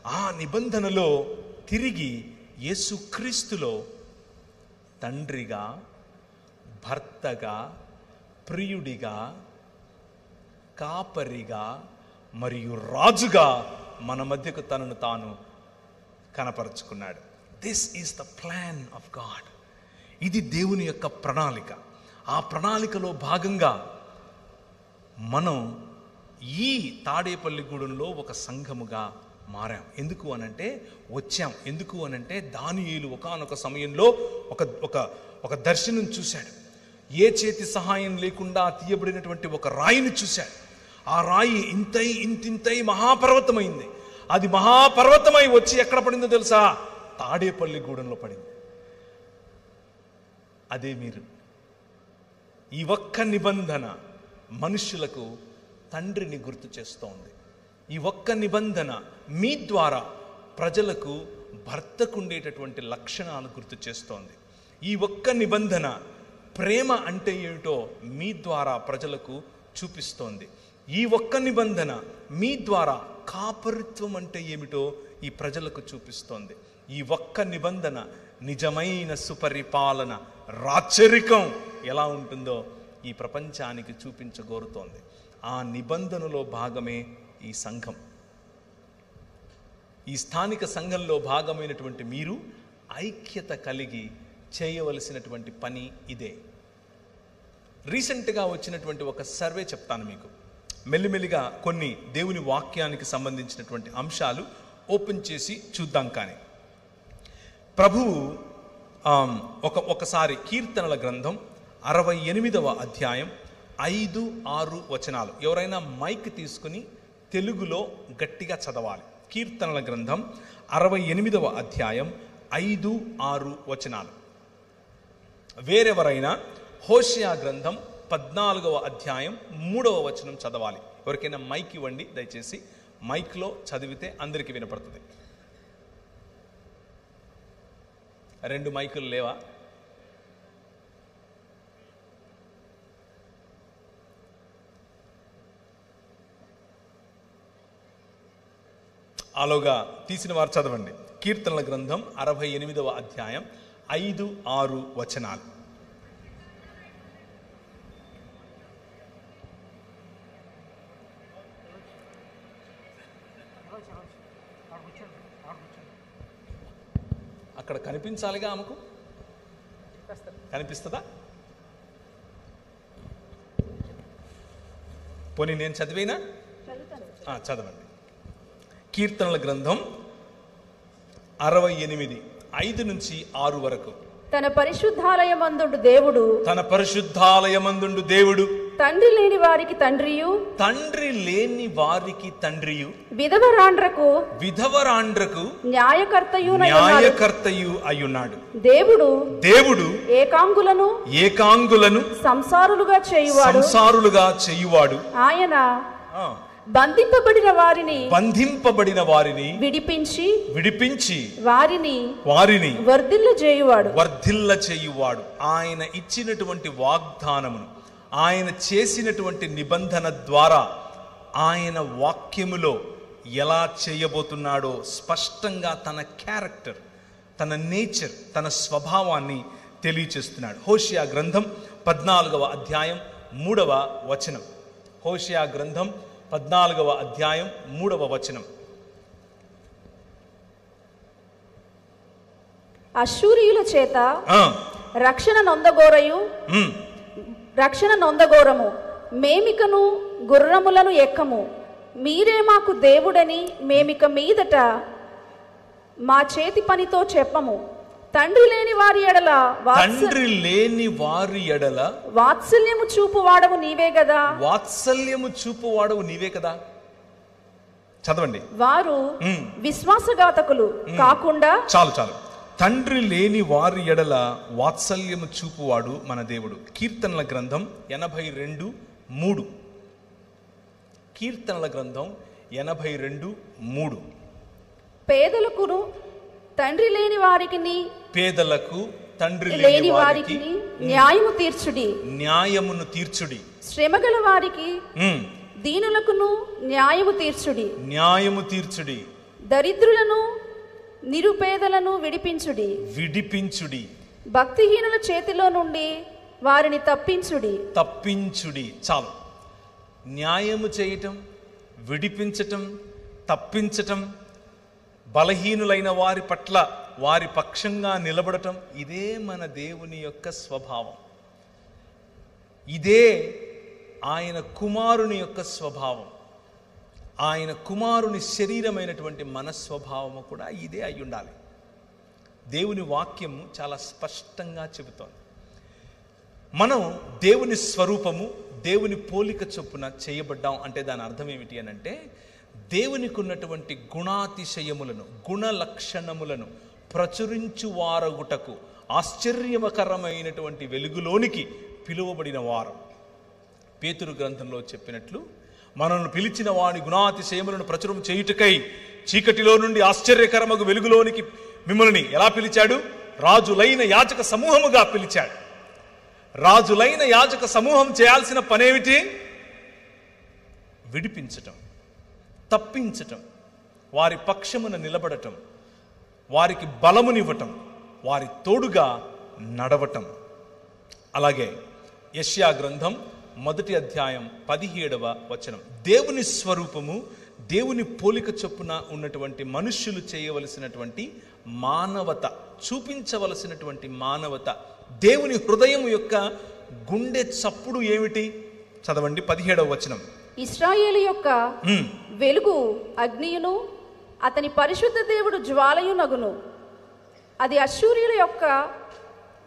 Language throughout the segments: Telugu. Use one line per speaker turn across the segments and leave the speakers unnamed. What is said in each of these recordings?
ఆ నిబంధనలో తిరిగి యేసుక్రీస్తులో తండ్రిగా, భర్తగా, ప్రియుడిగా, కాపరిగా మరియు రాజుగా మన మధ్యకు తనను తాను కనపరుచుకున్నాడు. This is the plan of God. ఇది దేవుని యొక్క ప్రణాళిక. ఆ ప్రణాళికలో భాగంగా మనం ఈ తాడేపల్లిగూడెంలో ఒక సంఘముగా మారాం. ఎందుకు అనంటే వచ్చాం. ఎందుకు అనంటే దానియేలు ఒకానొక సమయంలో ఒక దర్శనం చూశాడు. ఏ చేతి సహాయం లేకుండా తీయబడినటువంటి ఒక రాయిని చూశాడు. ఆ రాయి ఇంతింతై మహాపర్వతమైంది. అది మహాపర్వతమై వచ్చి ఎక్కడ పడిందో తెలుసా? తాడేపల్లిగూడెంలో పడింది. అదే మీరు. ఈ ఒక్క నిబంధన మనుషులకు తండ్రిని గుర్తు చేస్తోంది. ఈ ఒక్క నిబంధన మీ ద్వారా ప్రజలకు భర్తకు ఉండేటటువంటి లక్షణాలు గుర్తు చేస్తోంది. ఈ ఒక్క నిబంధన ప్రేమ అంటే ఏమిటో మీ ద్వారా ప్రజలకు చూపిస్తోంది. ఈ ఒక్క నిబంధన మీ ద్వారా కాపరిత్వం అంటే ఏమిటో ఈ ప్రజలకు చూపిస్తోంది. ఈ ఒక్క నిబంధన నిజమైన సుపరిపాలన, రాచరికం ఎలా ఉంటుందో ఈ ప్రపంచానికి చూపించగోరుతోంది. ఆ నిబంధనలో భాగమే ఈ సంఘం. ఈ స్థానిక సంఘంలో భాగమైనటువంటి మీరు ఐక్యత కలిగి చేయవలసినటువంటి పని ఇదే. రీసెంట్గా వచ్చినటువంటి ఒక సర్వే చెప్తాను మీకు. మెల్లిమెల్లిగా కొన్ని దేవుని వాక్యానికి సంబంధించినటువంటి అంశాలు ఓపెన్ చేసి చూద్దాం. కానీ ప్రభువు ఒకసారి కీర్తనల గ్రంథం 68వ అధ్యాయం 5-6 వచనాలు, ఎవరైనా మైక్ తీసుకుని తెలుగులో గట్టిగా చదవాలి. కీర్తనల గ్రంథం 68వ అధ్యాయం 5-6 వచనాలు. వేరెవరైనా హోషేయ గ్రంథం 14వ అధ్యాయం 3వ వచనం చదవాలి. ఎవరికైనా మైక్ ఇవ్వండి దయచేసి. మైక్లో చదివితే అందరికీ వినపడుతుంది. 2 మైకులు లేవా? ఆలోగా తీసిన వారు చదవండి. కీర్తనల గ్రంథం 68వ అధ్యాయం 5-6 వచనాలు. అక్కడ కనిపించాలిగా, ఆమెకు కనిపిస్తుందా? పోనీ నేను చదివేనా? చదవండి. కీర్తనల గ్రంథం 68 5 నుంచి 6 వరకు.
తన పరిశుద్ధాలయమందుండు దేవుడు,
తన పరిశుద్ధాలయమందుండు దేవుడు
తండ్రి లేని వారికి తండ్రియు,
తండ్రి లేని వారికి తండ్రియు, విధవరాండ్రకు న్యాయకర్తయు అయ్యున్నాడు. దేవుడు ఏకాంగులను సంసారులుగా చేయువాడు. ఆయన బంధింపబడిన వారిని విడిపించి వారిని వర్ధిల్ల చేయువాడు. ఆయన ఇచ్చినటువంటి వాగ్దానమును, ఆయన చేసినటువంటి నిబంధన ద్వారా ఆయన వాక్యములో ఎలా చేయబోతున్నాడో స్పష్టంగా తన క్యారెక్టర్, తన నేచర్, తన స్వభావాన్ని తెలియచేస్తున్నాడు. హోషేయ గ్రంథం 14వ అధ్యాయం 3వ వచనం. హోషేయ గ్రంథం 14వ అధ్యాయం 3వ వచనం.
అశ్షూరీయుల చేత రక్షణ నొందగోరము, మేమికను గుర్రములను ఎక్కము. మీరే మాకు దేవుడని మేమిక మీదట మా చేతి పనితో చెప్పము. తండ్రి లేని వారి ఎడల వాత్సల్యము చూపువాడవు నీవే కదా.
చదవండి.
వారు విశ్వాసఘాతకులు కాకుండా.
చాలు. తండ్రి లేని వారి ఎడల వాత్సల్యము చూపువాడు మన దేవుడు. కీర్తనల గ్రంథం 82:3. కీర్తనల గ్రంథం 82:3.
పేదలకు తండ్రి లేని వారికి
న్యాయమును తీర్చుడి.
శ్రమగల వారికి దీనులకును న్యాయము తీర్చుడి. దరిద్రులను నిరుపేదలను విడిపించుడి.
విడిపించుడి.
భక్తిహీనుల చేతిలో నుండి వారిని తప్పించుడి.
తప్పించుడి. చాలు. న్యాయము చేయటం, విడిపించటం, తప్పించటం, బలహీనులైన వారి పట్ల వారి పక్షంగా నిలబడటం, ఇదే మన దేవుని యొక్క స్వభావం. ఇదే ఆయన కుమారుని యొక్క స్వభావం. ఆయన కుమారుని శరీరమైనటువంటి మన స్వభావము కూడా ఇదే అయి ఉండాలి. దేవుని వాక్యము చాలా స్పష్టంగా చెబుతోంది. మనం దేవుని స్వరూపము, దేవుని పోలిక చొప్పున చేయబడ్డాం అంటే దాని అర్థం ఏమిటి అని అంటే, దేవునికి ఉన్నటువంటి గుణాతిశయములను, గుణ లక్షణములను ప్రచురించువారగుటకు ఆశ్చర్యకరమైనటువంటి వెలుగులోనికి పిలువబడిన వారు. పేతురు గ్రంథంలో చెప్పినట్లు, మనల్ని పిలిచిన వాని గుణాతిశయములను ప్రచురం చేయుటకై చీకటిలో నుండి ఆశ్చర్యకరమగు వెలుగులోనికి మిమ్మల్ని ఎలా పిలిచాడు? రాజులైన యాజక సమూహముగా పిలిచాడు. రాజులైన యాజక సమూహం చేయాల్సిన పనేమిటి? విడిపించటం, తప్పించటం, వారి పక్షమున నిలబడటం, వారికి బలమునివ్వటం, వారి తోడుగా నడవటం. అలాగే యెషయా గ్రంథం 1వ అధ్యాయం 17వ వచనం, దేవుని స్వరూపము, దేవుని పోలిక చొప్పున ఉన్నటువంటి మనుష్యులు చేయవలసినటువంటి మానవత, చూపించవలసినటువంటి మానవత, దేవుని హృదయం యొక్క గుండె చప్పుడు ఏమిటి? చదవండి 17వ వచనం.
ఇశ్రాయేలు యొక్క వెలుగు అగ్నియును, అతని పరిశుద్ధ దేవుడు జ్వాలయునగును. అది అశ్షూరీయుల యొక్క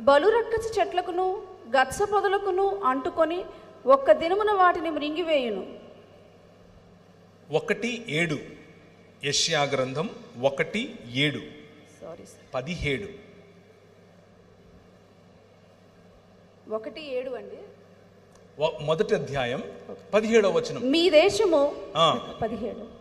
బలురక్కసి చెట్లకును గత్స పొదలకును అంటుకొని ఒక్క దినమున వాటిని మృంగివేయును.
1:7 యెషయా గ్రంథం 1:7 17
1:7 అండి.
1వ అధ్యాయం 17వ వచనం.
మీ దేశము 17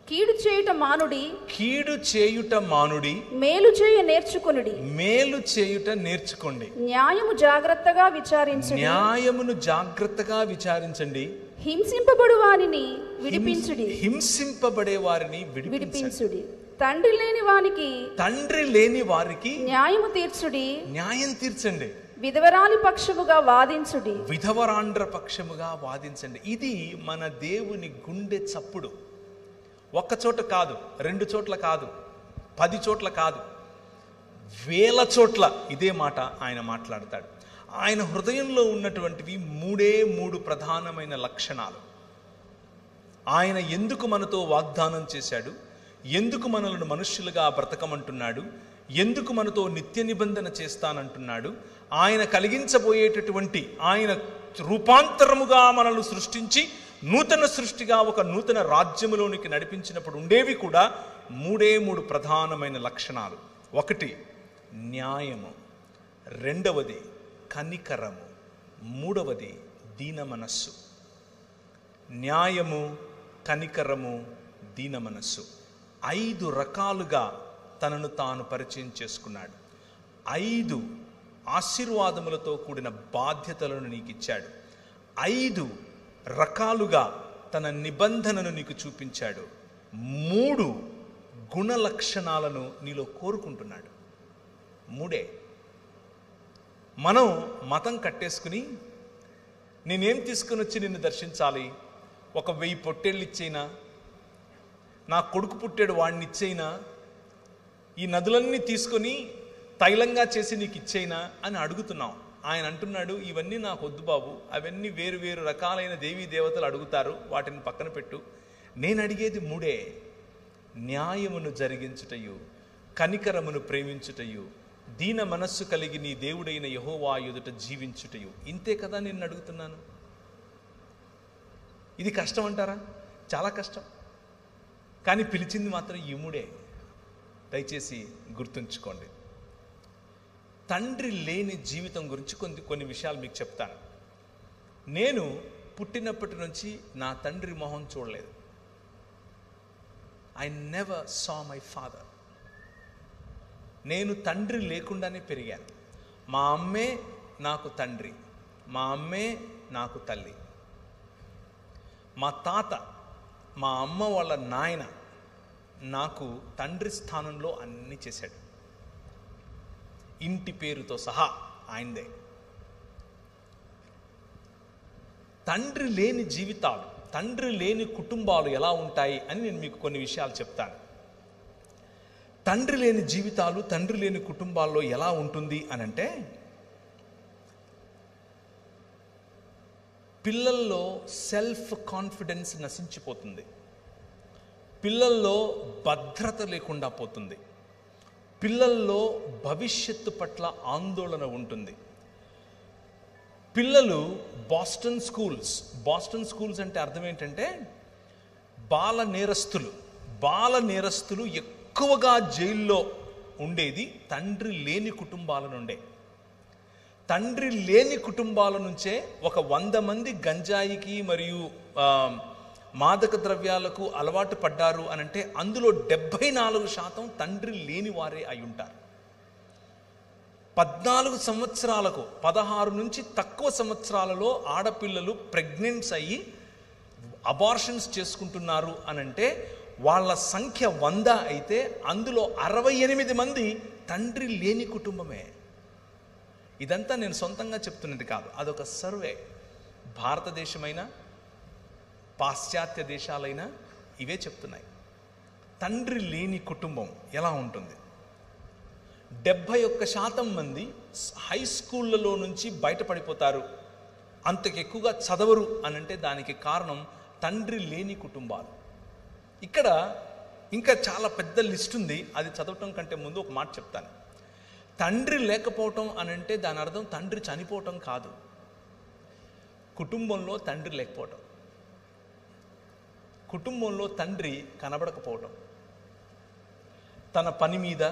కీడు చేయుట మానుడి,
కీడు చేయుట మానుడి,
మేలు చేయ నేర్చుకొనుడి.
మేలు చేయుట నేర్చుకోండి.
న్యాయము జాగ్రత్తగా విచారించండి,
న్యాయమును జాగ్రత్తగా విచారించండి.
హింసింపబడు వారిని విడిపించుడి,
హింసింపబడే వారిని
విడిపించుడి. తండ్రి లేని వానికి,
తండ్రి లేని వారికి
న్యాయము తీర్చుడి,
న్యాయం తీర్చండి.
విధవరాలి పక్షముగా వాదించుడి,
విధవరాండ్ర పక్షముగా వాదించండి. ఇది మన దేవుని గుండె చప్పుడు. ఒక్క చోట కాదు, 2 చోట్ల కాదు, 10 చోట్ల కాదు, 1000 చోట్ల ఇదే మాట ఆయన మాట్లాడతాడు. ఆయన హృదయంలో ఉన్నటువంటివి 3 ప్రధానమైన లక్షణాలు. ఆయన ఎందుకు మనతో వాగ్దానం చేశాడు, ఎందుకు మనల్ని మనుష్యులుగా బ్రతకమంటున్నాడు, ఎందుకు మనతో నిత్య నిబంధన చేస్తానంటున్నాడు, ఆయన కలిగించబోయేటటువంటి, ఆయన రూపాంతరముగా మనల్ని సృష్టించి నూతన సృష్టిగా ఒక నూతన రాజ్యములోనికి నడిపించినప్పుడు ఉండేవి కూడా 3 ప్రధానమైన లక్షణాలు. 1 న్యాయము, 2వది కనికరము, 3వది దీన మనస్సు. న్యాయము, కనికరము, దీన మనస్సు. 5 రకాలుగా తనను తాను పరిచయం చేసుకున్నాడు. 5 ఆశీర్వాదములతో కూడిన బాధ్యతలను నీకు ఇచ్చాడు. 5 రకాలుగా తన నిబంధనను నీకు చూపించాడు. 3 గుణ లక్షణాలను నీలో కోరుకుంటున్నాడు. 3. మనం మతం కట్టేసుకుని నేనేం తీసుకుని వచ్చి నిన్ను దర్శించాలి, ఒక 1000 పొట్టేళ్ళు ఇచ్చేయినా, నా కొడుకు పుట్టాడు వాడిని ఇచ్చేయినా, ఈ నదులన్నీ తీసుకొని తైలంగా చేసి నీకు ఇచ్చేయినా అని అడుగుతున్నాం. ఆయన అంటున్నాడు, ఇవన్నీ నాకు వద్దు బాబు, అవన్నీ వేరు రకాలైన దేవీ దేవతలు అడుగుతారు, వాటిని పక్కన పెట్టు. నేను అడిగేది 3. న్యాయమును జరిగించుటయు, కనికరమును ప్రేమించుటయు, దీన మనస్సు కలిగి నీ దేవుడైన యెహోవా ఎదుట జీవించుటయు. ఇంతే కదా నేను అడుగుతున్నాను. ఇది కష్టం అంటారా? చాలా కష్టం. కానీ పిలిచింది మాత్రం ఈ 3. దయచేసి గుర్తుంచుకోండి. తండ్రి లేని జీవితం గురించి కొన్ని విషయాలు మీకు చెప్తాను. నేను పుట్టినప్పటి నుంచి నా తండ్రి మొహం చూడలేదు. I never saw my father. నేను తండ్రి లేకుండానే పెరిగాను. మా అమ్మే నాకు తండ్రి, మా అమ్మే నాకు తల్లి. మా తాత, మా అమ్మ వాళ్ళ నాయన నాకు తండ్రి స్థానంలో అన్నీ చేశాడు. ఇంటి పేరుతో సహా ఆయనదే. తండ్రి లేని జీవితాలు, తండ్రి లేని కుటుంబాలు ఎలా ఉంటాయి అని నేను మీకు కొన్ని విషయాలు చెప్తాను. తండ్రి లేని జీవితాలు, తండ్రి లేని కుటుంబాల్లో ఎలా ఉంటుంది అని అంటే, పిల్లల్లో సెల్ఫ్ కాన్ఫిడెన్స్ నశించిపోతుంది, పిల్లల్లో భద్రత లేకుండా పోతుంది, పిల్లల్లో భవిష్యత్తు పట్ల ఆందోళన ఉంటుంది. పిల్లలు బాస్టన్ స్కూల్స్ అంటే అర్థం ఏంటంటే బాల నేరస్తులు ఎక్కువగా జైల్లో ఉండేది తండ్రి లేని కుటుంబాల నుండే. తండ్రి లేని కుటుంబాల నుంచే ఒక 100 మంది గంజాయికి మరియు మాదక ద్రవ్యాలకు అలవాటు పడ్డారు అనంటే అందులో 74% తండ్రి లేని వారే అయి ఉంటారు. 14 సంవత్సరాలకు 16 నుంచి తక్కువ సంవత్సరాలలో ఆడపిల్లలు ప్రెగ్నెంట్స్ అయ్యి అబార్షన్స్ చేసుకుంటున్నారు అనంటే వాళ్ళ సంఖ్య 100 అయితే అందులో 68 మంది తండ్రి లేని కుటుంబమే. ఇదంతా నేను సొంతంగా చెప్తున్నది కాదు, అదొక సర్వే. భారతదేశమైనా పాశ్చాత్య దేశాలైనా ఇవే చెప్తున్నాయి. తండ్రి లేని కుటుంబం ఎలా ఉంటుంది? 71% మంది హై స్కూళ్ళలో నుంచి బయటపడిపోతారు, అంతకెక్కువగా చదవరు అనంటే దానికి కారణం తండ్రి లేని కుటుంబాలు. ఇక్కడ ఇంకా చాలా పెద్ద లిస్ట్ ఉంది, అది చదవటం కంటే ముందు ఒక మాట చెప్తాను. తండ్రి లేకపోవటం అనంటే దాని అర్థం తండ్రి చనిపోవటం కాదు, కుటుంబంలో తండ్రి లేకపోవటం, కుటుంబంలో తండ్రి కనబడకపోవటం. తన పని మీద,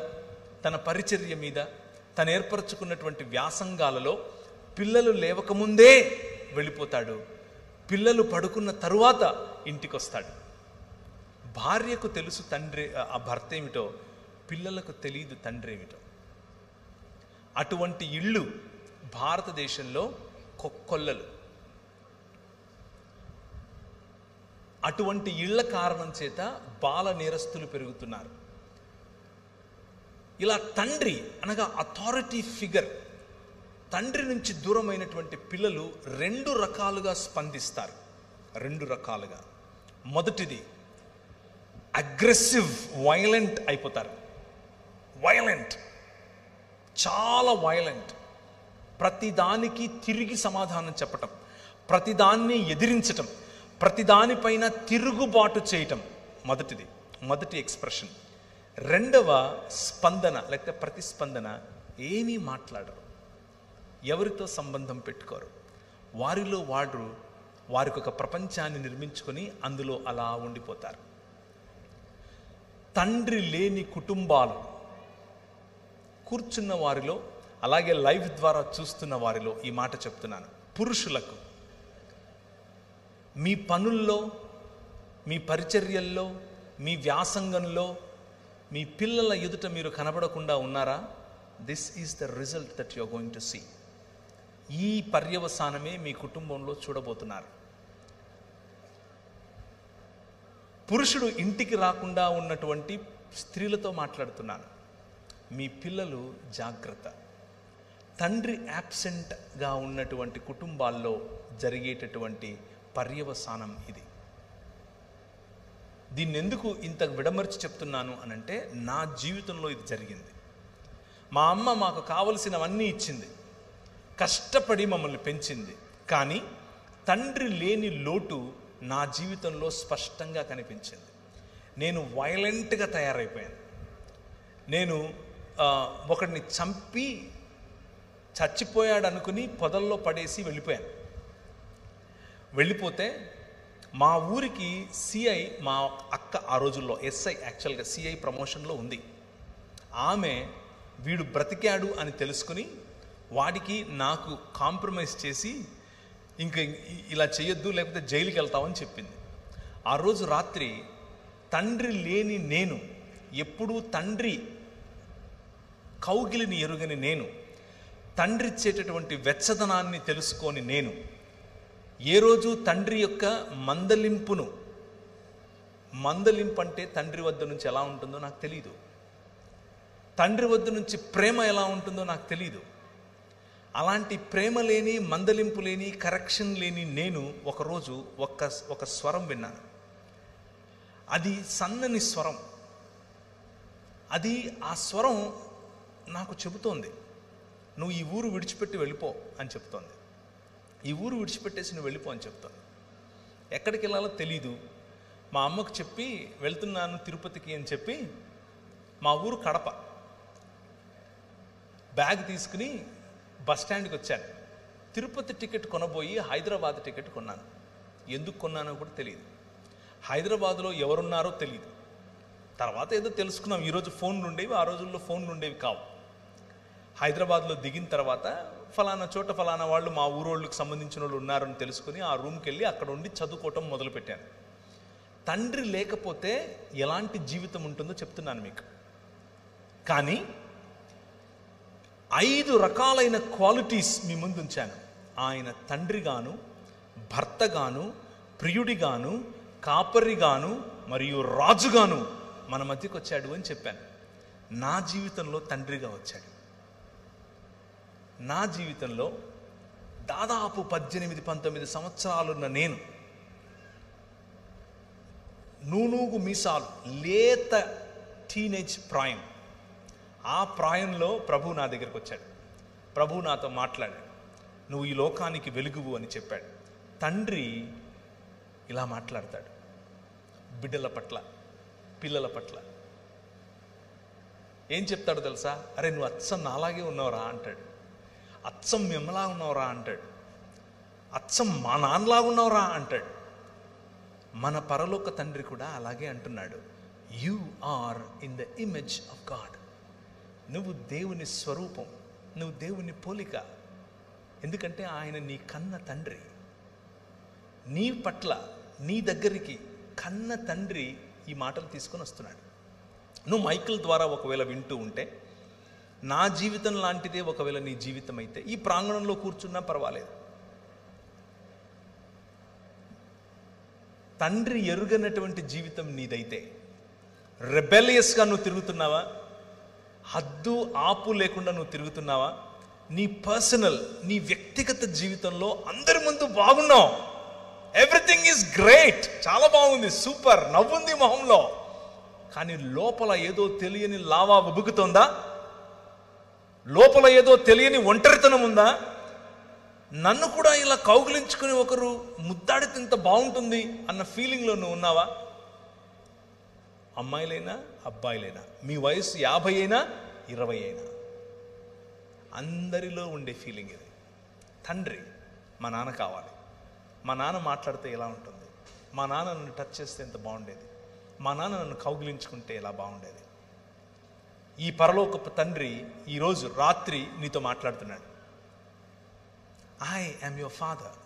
తన పరిచర్య మీద, తను ఏర్పరచుకున్నటువంటి వ్యాసంగాలలో పిల్లలు లేవకముందే వెళ్ళిపోతాడు, పిల్లలు పడుకున్న తరువాత ఇంటికి వస్తాడు. భార్యకు తెలుసు తండ్రి ఆ భర్త ఏమిటో, పిల్లలకు తెలియదు తండ్రి ఏమిటో. అటువంటి ఇళ్ళు భారతదేశంలో కొక్కొల్లలు. అటువంటి ఇళ్ల కారణం చేత బాల నేరస్తులు పెరుగుతున్నారు. ఇలా తండ్రి అనగా అథారిటీ ఫిగర్, తండ్రి నుంచి దూరమైనటువంటి పిల్లలు 2 రకాలుగా స్పందిస్తారు. 2 రకాలుగా. మొదటిది అగ్రెసివ్, వైలెంట్ అయిపోతారు. చాలా వైలెంట్. ప్రతిదానికి తిరిగి సమాధానం చెప్పటం, ప్రతిదాన్ని ఎదిరించటం, ప్రతిదానిపైన తిరుగుబాటు చేయటం మొదటి ఎక్స్ప్రెషన్. రెండవ స్పందన లేకపోతే ప్రతిస్పందన, ఏమీ మాట్లాడరు, ఎవరితో సంబంధం పెట్టుకోరు, వారిలో వారికి ఒక ప్రపంచాన్ని నిర్మించుకొని అందులో అలా ఉండిపోతారు. తండ్రి లేని కుటుంబాలు కూర్చున్న వారిలో, అలాగే లైవ్ ద్వారా చూస్తున్న వారిలో ఈ మాట చెప్తున్నాను. పురుషులకు మీ పనుల్లో, మీ పరిచర్యల్లో, మీ వ్యాసంగంలో మీ పిల్లల ఎదుట మీరు కనబడకుండా ఉన్నారా? This is the result that you are going to see. ఈ పర్యవసానమే మీ కుటుంబంలో చూడబోతున్నారు. పురుషుడు ఇంటికి రాకుండా ఉన్నటువంటి స్త్రీలతో మాట్లాడుతున్నాను. మీ పిల్లలు జాగ్రత్త. తండ్రి యాబ్సెంట్గా ఉన్నటువంటి కుటుంబాల్లో జరిగేటటువంటి పర్యవసానం ఇది. దీన్ని ఎందుకు ఇంత విడమర్చి చెప్తున్నాను అనంటే, నా జీవితంలో ఇది జరిగింది. మా అమ్మ మాకు కావలసినవన్నీ ఇచ్చింది, కష్టపడి మమ్మల్ని పెంచింది. కానీ తండ్రి లేని లోటు నా జీవితంలో స్పష్టంగా కనిపించింది. నేను వైలెంట్గా తయారైపోయాను. నేను ఒకడిని చంపి చచ్చిపోయాడు అనుకుని పొదల్లో పడేసి వెళ్ళిపోతే మా ఊరికి సిఐ, మా అక్క ఆ రోజుల్లో ఎస్ఐ, యాక్చువల్గా సిఐ ప్రమోషన్లో ఉంది. ఆమె వీడు బ్రతికాడు అని తెలుసుకుని వాడికి నాకు కాంప్రమైజ్ చేసి ఇంక ఇలా చేయొద్దు లేకపోతే జైలుకి వెళ్తామని చెప్పింది. ఆ రోజు రాత్రి తండ్రి లేని నేను, ఎప్పుడూ తండ్రి కౌగిలిని ఎరుగని నేను, తండ్రి ఇచ్చేటటువంటి వెచ్చదనాన్ని తెలుసుకొని నేను, ఏ రోజు తండ్రి యొక్క మందలింపును మందలింపు అంటే తండ్రి వద్ద నుంచి ఎలా ఉంటుందో నాకు తెలియదు. తండ్రి వద్ద నుంచి ప్రేమ ఎలా ఉంటుందో నాకు తెలియదు. అలాంటి ప్రేమ లేని, మందలింపు లేని, కరెక్షన్ లేని నేను ఒకరోజు ఒక స్వరం విన్నాను. అది సన్నని స్వరం. అది ఆ స్వరం నాకు చెబుతోంది, నువ్వు ఈ ఊరు విడిచిపెట్టి వెళ్ళిపో అని చెప్తోంది. ఈ ఊరు విడిచిపెట్టేసి నువ్వు వెళ్ళిపో అని చెప్తోంది. ఎక్కడికి వెళ్ళాలో తెలీదు. మా అమ్మకు చెప్పి వెళ్తున్నాను తిరుపతికి అని చెప్పి, మా ఊరు కడప, బ్యాగ్ తీసుకుని బస్ స్టాండ్కి వచ్చాను. తిరుపతి టికెట్ కొనబోయి హైదరాబాద్ టికెట్ కొన్నాను. ఎందుకు కొన్నానో కూడా తెలియదు. హైదరాబాద్లో ఎవరున్నారో తెలియదు. తర్వాత ఏదో తెలుసుకున్నాం. ఈరోజు ఫోన్లు ఉండేవి, ఆ రోజుల్లో ఫోన్లు ఉండేవి కావు. హైదరాబాద్లో దిగిన తర్వాత ఫలానా చోట ఫలానా వాళ్ళు మా ఊరోళ్ళకి సంబంధించిన వాళ్ళు ఉన్నారని తెలుసుకుని ఆ రూమ్కి వెళ్ళి అక్కడ ఉండి చదువుకోవటం మొదలుపెట్టాను. తండ్రి లేకపోతే ఎలాంటి జీవితం ఉంటుందో చెప్తున్నాను మీకు. కానీ 5 రకాలైన క్వాలిటీస్ మీ ముందు ఉంచాను. ఆయన తండ్రిగాను, భర్తగాను, ప్రియుడిగాను, కాపరిగాను మరియు రాజుగాను మన మధ్యకు వచ్చాడు అని చెప్పాను. నా జీవితంలో తండ్రిగా వచ్చాడు. నా జీవితంలో దాదాపు 18-19 సంవత్సరాలున్న నేను, నూనూగు మీసాలు, లేత టీనేజ్ ప్రాయం, ఆ ప్రాయంలో ప్రభు నా దగ్గరికి వచ్చాడు. ప్రభు నాతో మాట్లాడాడు. నువ్వు ఈ లోకానికి వెలుగువు అని చెప్పాడు. తండ్రి ఇలా మాట్లాడతాడు బిడ్డల పట్ల, పిల్లల పట్ల. ఏం చెప్తాడు తెలుసా? అరే నువ్వు అచ్చం నాలాగే ఉన్నావురా అంటాడు. అచ్చం మిమ్మలా ఉన్నావురా అంటాడు. అచ్చం మా నాన్నలాగా ఉన్నావురా అంటాడు. మన పరలోక తండ్రి కూడా అలాగే అంటున్నాడు. You are in the image of God. నువ్వు దేవుని స్వరూపం, నువ్వు దేవుని పోలిక. ఎందుకంటే ఆయన నీ కన్న తండ్రి. నీ పట్ల, నీ దగ్గరికి కన్న తండ్రి ఈ మాటలు తీసుకొని వస్తున్నాడు. నువ్వు మైకిల్ ద్వారా ఒకవేళ వింటూ ఉంటే, నా జీవితం లాంటిదే ఒకవేళ నీ జీవితం అయితే, ఈ ప్రాంగణంలో కూర్చున్నా పర్వాలేదు. తండ్రి ఎరుగనటువంటి జీవితం నీదైతే, రెబెలియస్గా నువ్వు తిరుగుతున్నావా? హద్దు ఆపు లేకుండా నువ్వు తిరుగుతున్నావా? నీ పర్సనల్, నీ వ్యక్తిగత జీవితంలో అందరి ముందు బాగున్నావు, ఎవ్రీథింగ్ ఈజ్ గ్రేట్, చాలా బాగుంది, సూపర్, నవ్వుంది మొహంలో. కానీ లోపల ఏదో తెలియని లావా ఉబుకుతోందా? లోపల ఏదో తెలియని ఒంటరితనం ఉందా? నన్ను కూడా ఇలా కౌగిలించుకుని ఒకరు ముద్దాడితే ఇంత బాగుంటుంది అన్న ఫీలింగ్లో నువ్వు ఉన్నావా? అమ్మాయిలైనా అబ్బాయిలైనా, మీ వయసు 50 అయినా 20 అయినా, అందరిలో ఉండే ఫీలింగ్ ఇది. తండ్రి, మా నాన్న కావాలి. మా నాన్న మాట్లాడితే ఎలా ఉంటుంది? మా నాన్న నన్ను టచ్ చేస్తే ఎంత బాగుండేది? మా నాన్న నన్ను కౌగిలించుకుంటే ఎలా బాగుండేది? ఈ పరలోకపు తండ్రి ఈరోజు రాత్రి నీతో మాట్లాడుతున్నాడు. I am your father.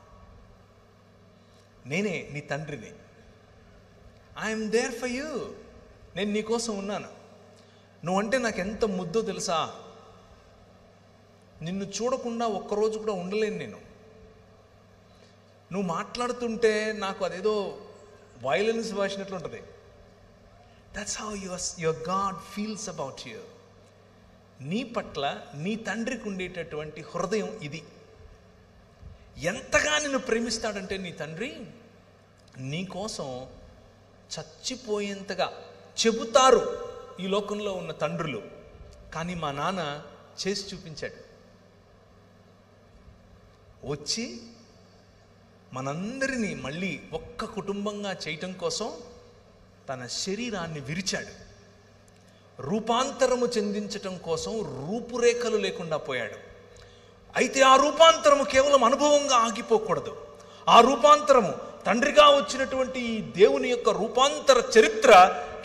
నేనే నీ తండ్రిని. I'm there for you. నేను నీకోసం ఉన్నాను. నువ్వంటే నాకు ఎంత ముద్దో తెలుసా? నిన్ను చూడకుండా ఒక్కరోజు కూడా ఉండలేను నేను. నువ్వు మాట్లాడుతుంటే నాకు అదేదో వైలెన్స్ వాసినట్లు ఉంటుంది. That's how your God feels about you. నీ పట్ల నీ తండ్రికి ఉండేటటువంటి హృదయం ఇది. ఎంతగా నిన్ను ప్రేమిస్తాడంటే నీ తండ్రి, నీ కోసం చచ్చిపోయేంతగా చెబుతారు ఈ లోకంలో ఉన్న తండ్రులు. కానీ మా నాన్న చేసి చూపించాడు. వచ్చి మనందరినీ మళ్ళీ ఒక్క కుటుంబంగా చేయటం కోసం తన శరీరాన్ని విరిచాడు. రూపాంతరము చెందించటం కోసం రూపురేఖలు లేకుండా పోయాడు. అయితే ఆ రూపాంతరము కేవలం అనుభవంగా ఆగిపోకూడదు. ఆ రూపాంతరము, తండ్రిగా వచ్చినటువంటి ఈ దేవుని యొక్క రూపాంతర చరిత్ర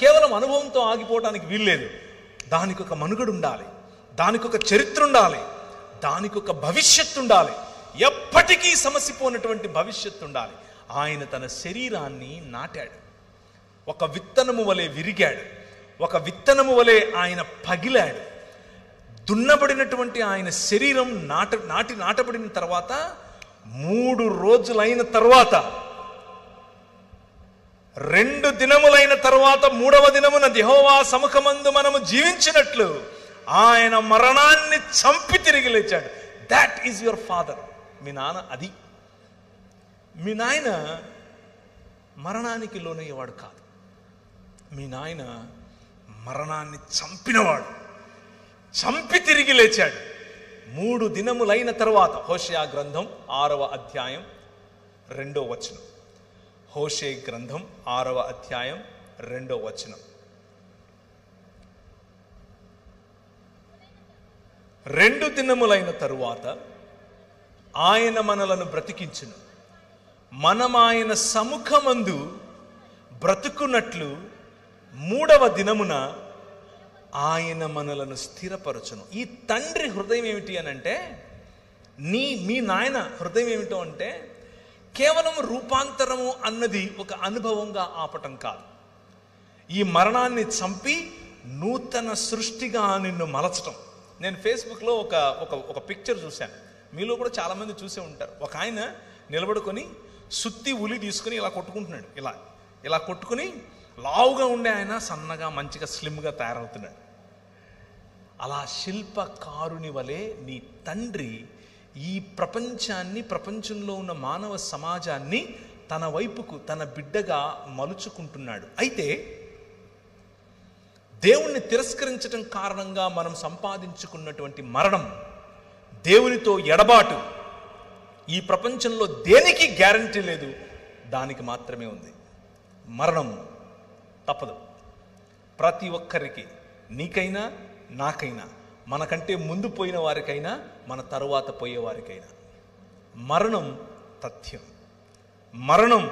కేవలం అనుభవంతో ఆగిపోవడానికి వీల్లేదు. దానికి ఒక మనుగడ ఉండాలి, దానికి ఒక చరిత్ర ఉండాలి, దానికి ఒక భవిష్యత్తు ఉండాలి, ఎప్పటికీ సమసిపోయినటువంటి భవిష్యత్తు ఉండాలి. ఆయన తన శరీరాన్ని నాటాడు. ఒక విత్తనము వలె విరిగాడు. ఒక విత్తనము వలె ఆయన పగిలాడు. దున్నబడినటువంటి ఆయన శరీరం నాటబడిన తర్వాత 3 రోజులైన తర్వాత 2 దినములైన తరువాత 3వ దినమున యెహోవా సముఖమందు మనము జీవించినట్లు ఆయన మరణాన్ని చంపి తిరిగి లేచాడు. That is your father. మీ నాన్న అది. మీ నాయన మరణానికి లోనయ్యేవాడు కాదు. మీ నాయన మరణాన్ని చంపినవాడు, చంపి తిరిగి లేచాడు. 3 దినములైన తరువాత హోషేయ గ్రంథం 6వ అధ్యాయం 2వ వచనం. హోషేయ గ్రంథం 6వ అధ్యాయం 2వ వచనం. 2 దినములైన తరువాత ఆయన మనలను బ్రతికించును, మనం ఆయన సముఖమందు బ్రతుకున్నట్లు 3వ దినమున ఆయన మనలను స్థిరపరచును. ఈ తండ్రి హృదయం ఏమిటి అని అంటే, మీ నాయన హృదయం ఏమిటో అంటే, కేవలం రూపాంతరము అన్నది ఒక అనుభవంగా ఆపటం కాదు. ఈ మరణాన్ని చంపి నూతన సృష్టిగా నిన్ను మలచటం. నేను ఫేస్బుక్లో ఒక పిక్చర్ చూశాను, మీలో కూడా చాలామంది చూసే ఉంటారు. ఒక ఆయన నిలబడుకొని సుత్తి ఉలి తీసుకుని ఇలా కొట్టుకుంటున్నాడు. ఇలా కొట్టుకుని లావుగా ఉండే ఆయన సన్నగా మంచిగా స్లిమ్గా తయారవుతున్నాడు. అలా శిల్పకారుని వలె నీ తండ్రి ఈ ప్రపంచాన్ని, ప్రపంచంలో ఉన్న మానవ సమాజాన్ని తన వైపుకు, తన బిడ్డగా మలుచుకుంటున్నాడు. అయితే దేవుణ్ణి తిరస్కరించటం కారణంగా మనం సంపాదించుకున్నటువంటి మరణం, దేవునితో ఎడబాటు, ఈ ప్రపంచంలో దేనికి గ్యారంటీ లేదు, దానికి మాత్రమే ఉంది. మరణం తప్పదు ప్రతి ఒక్కరికి, నీకైనా నాకైనా, మనకంటే ముందు పోయిన వారికైనా మన తరువాత పోయేవారికైనా. మరణం తథ్యం. మరణం,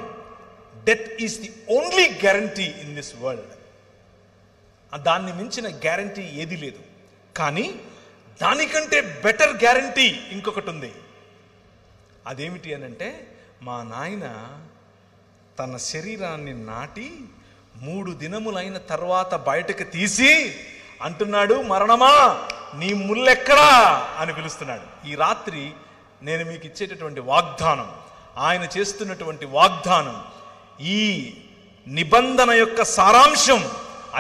death is the only guarantee in this world. దాన్ని మించిన గ్యారంటీ ఏది లేదు. కానీ దానికంటే బెటర్ గ్యారంటీ ఇంకొకటి ఉంది. అదేమిటి అనంటే, మా నాయన తన శరీరాన్ని నాటి 3 దినములైన తర్వాత బయటకు తీసి అంటున్నాడు, మరణమా నీ ముల్లెక్కడా అని పిలుస్తున్నాడు. ఈ రాత్రి నేను మీకు ఇచ్చేటటువంటి వాగ్దానం, ఆయన చేస్తున్నటువంటి వాగ్దానం, ఈ నిబంధన యొక్క సారాంశం,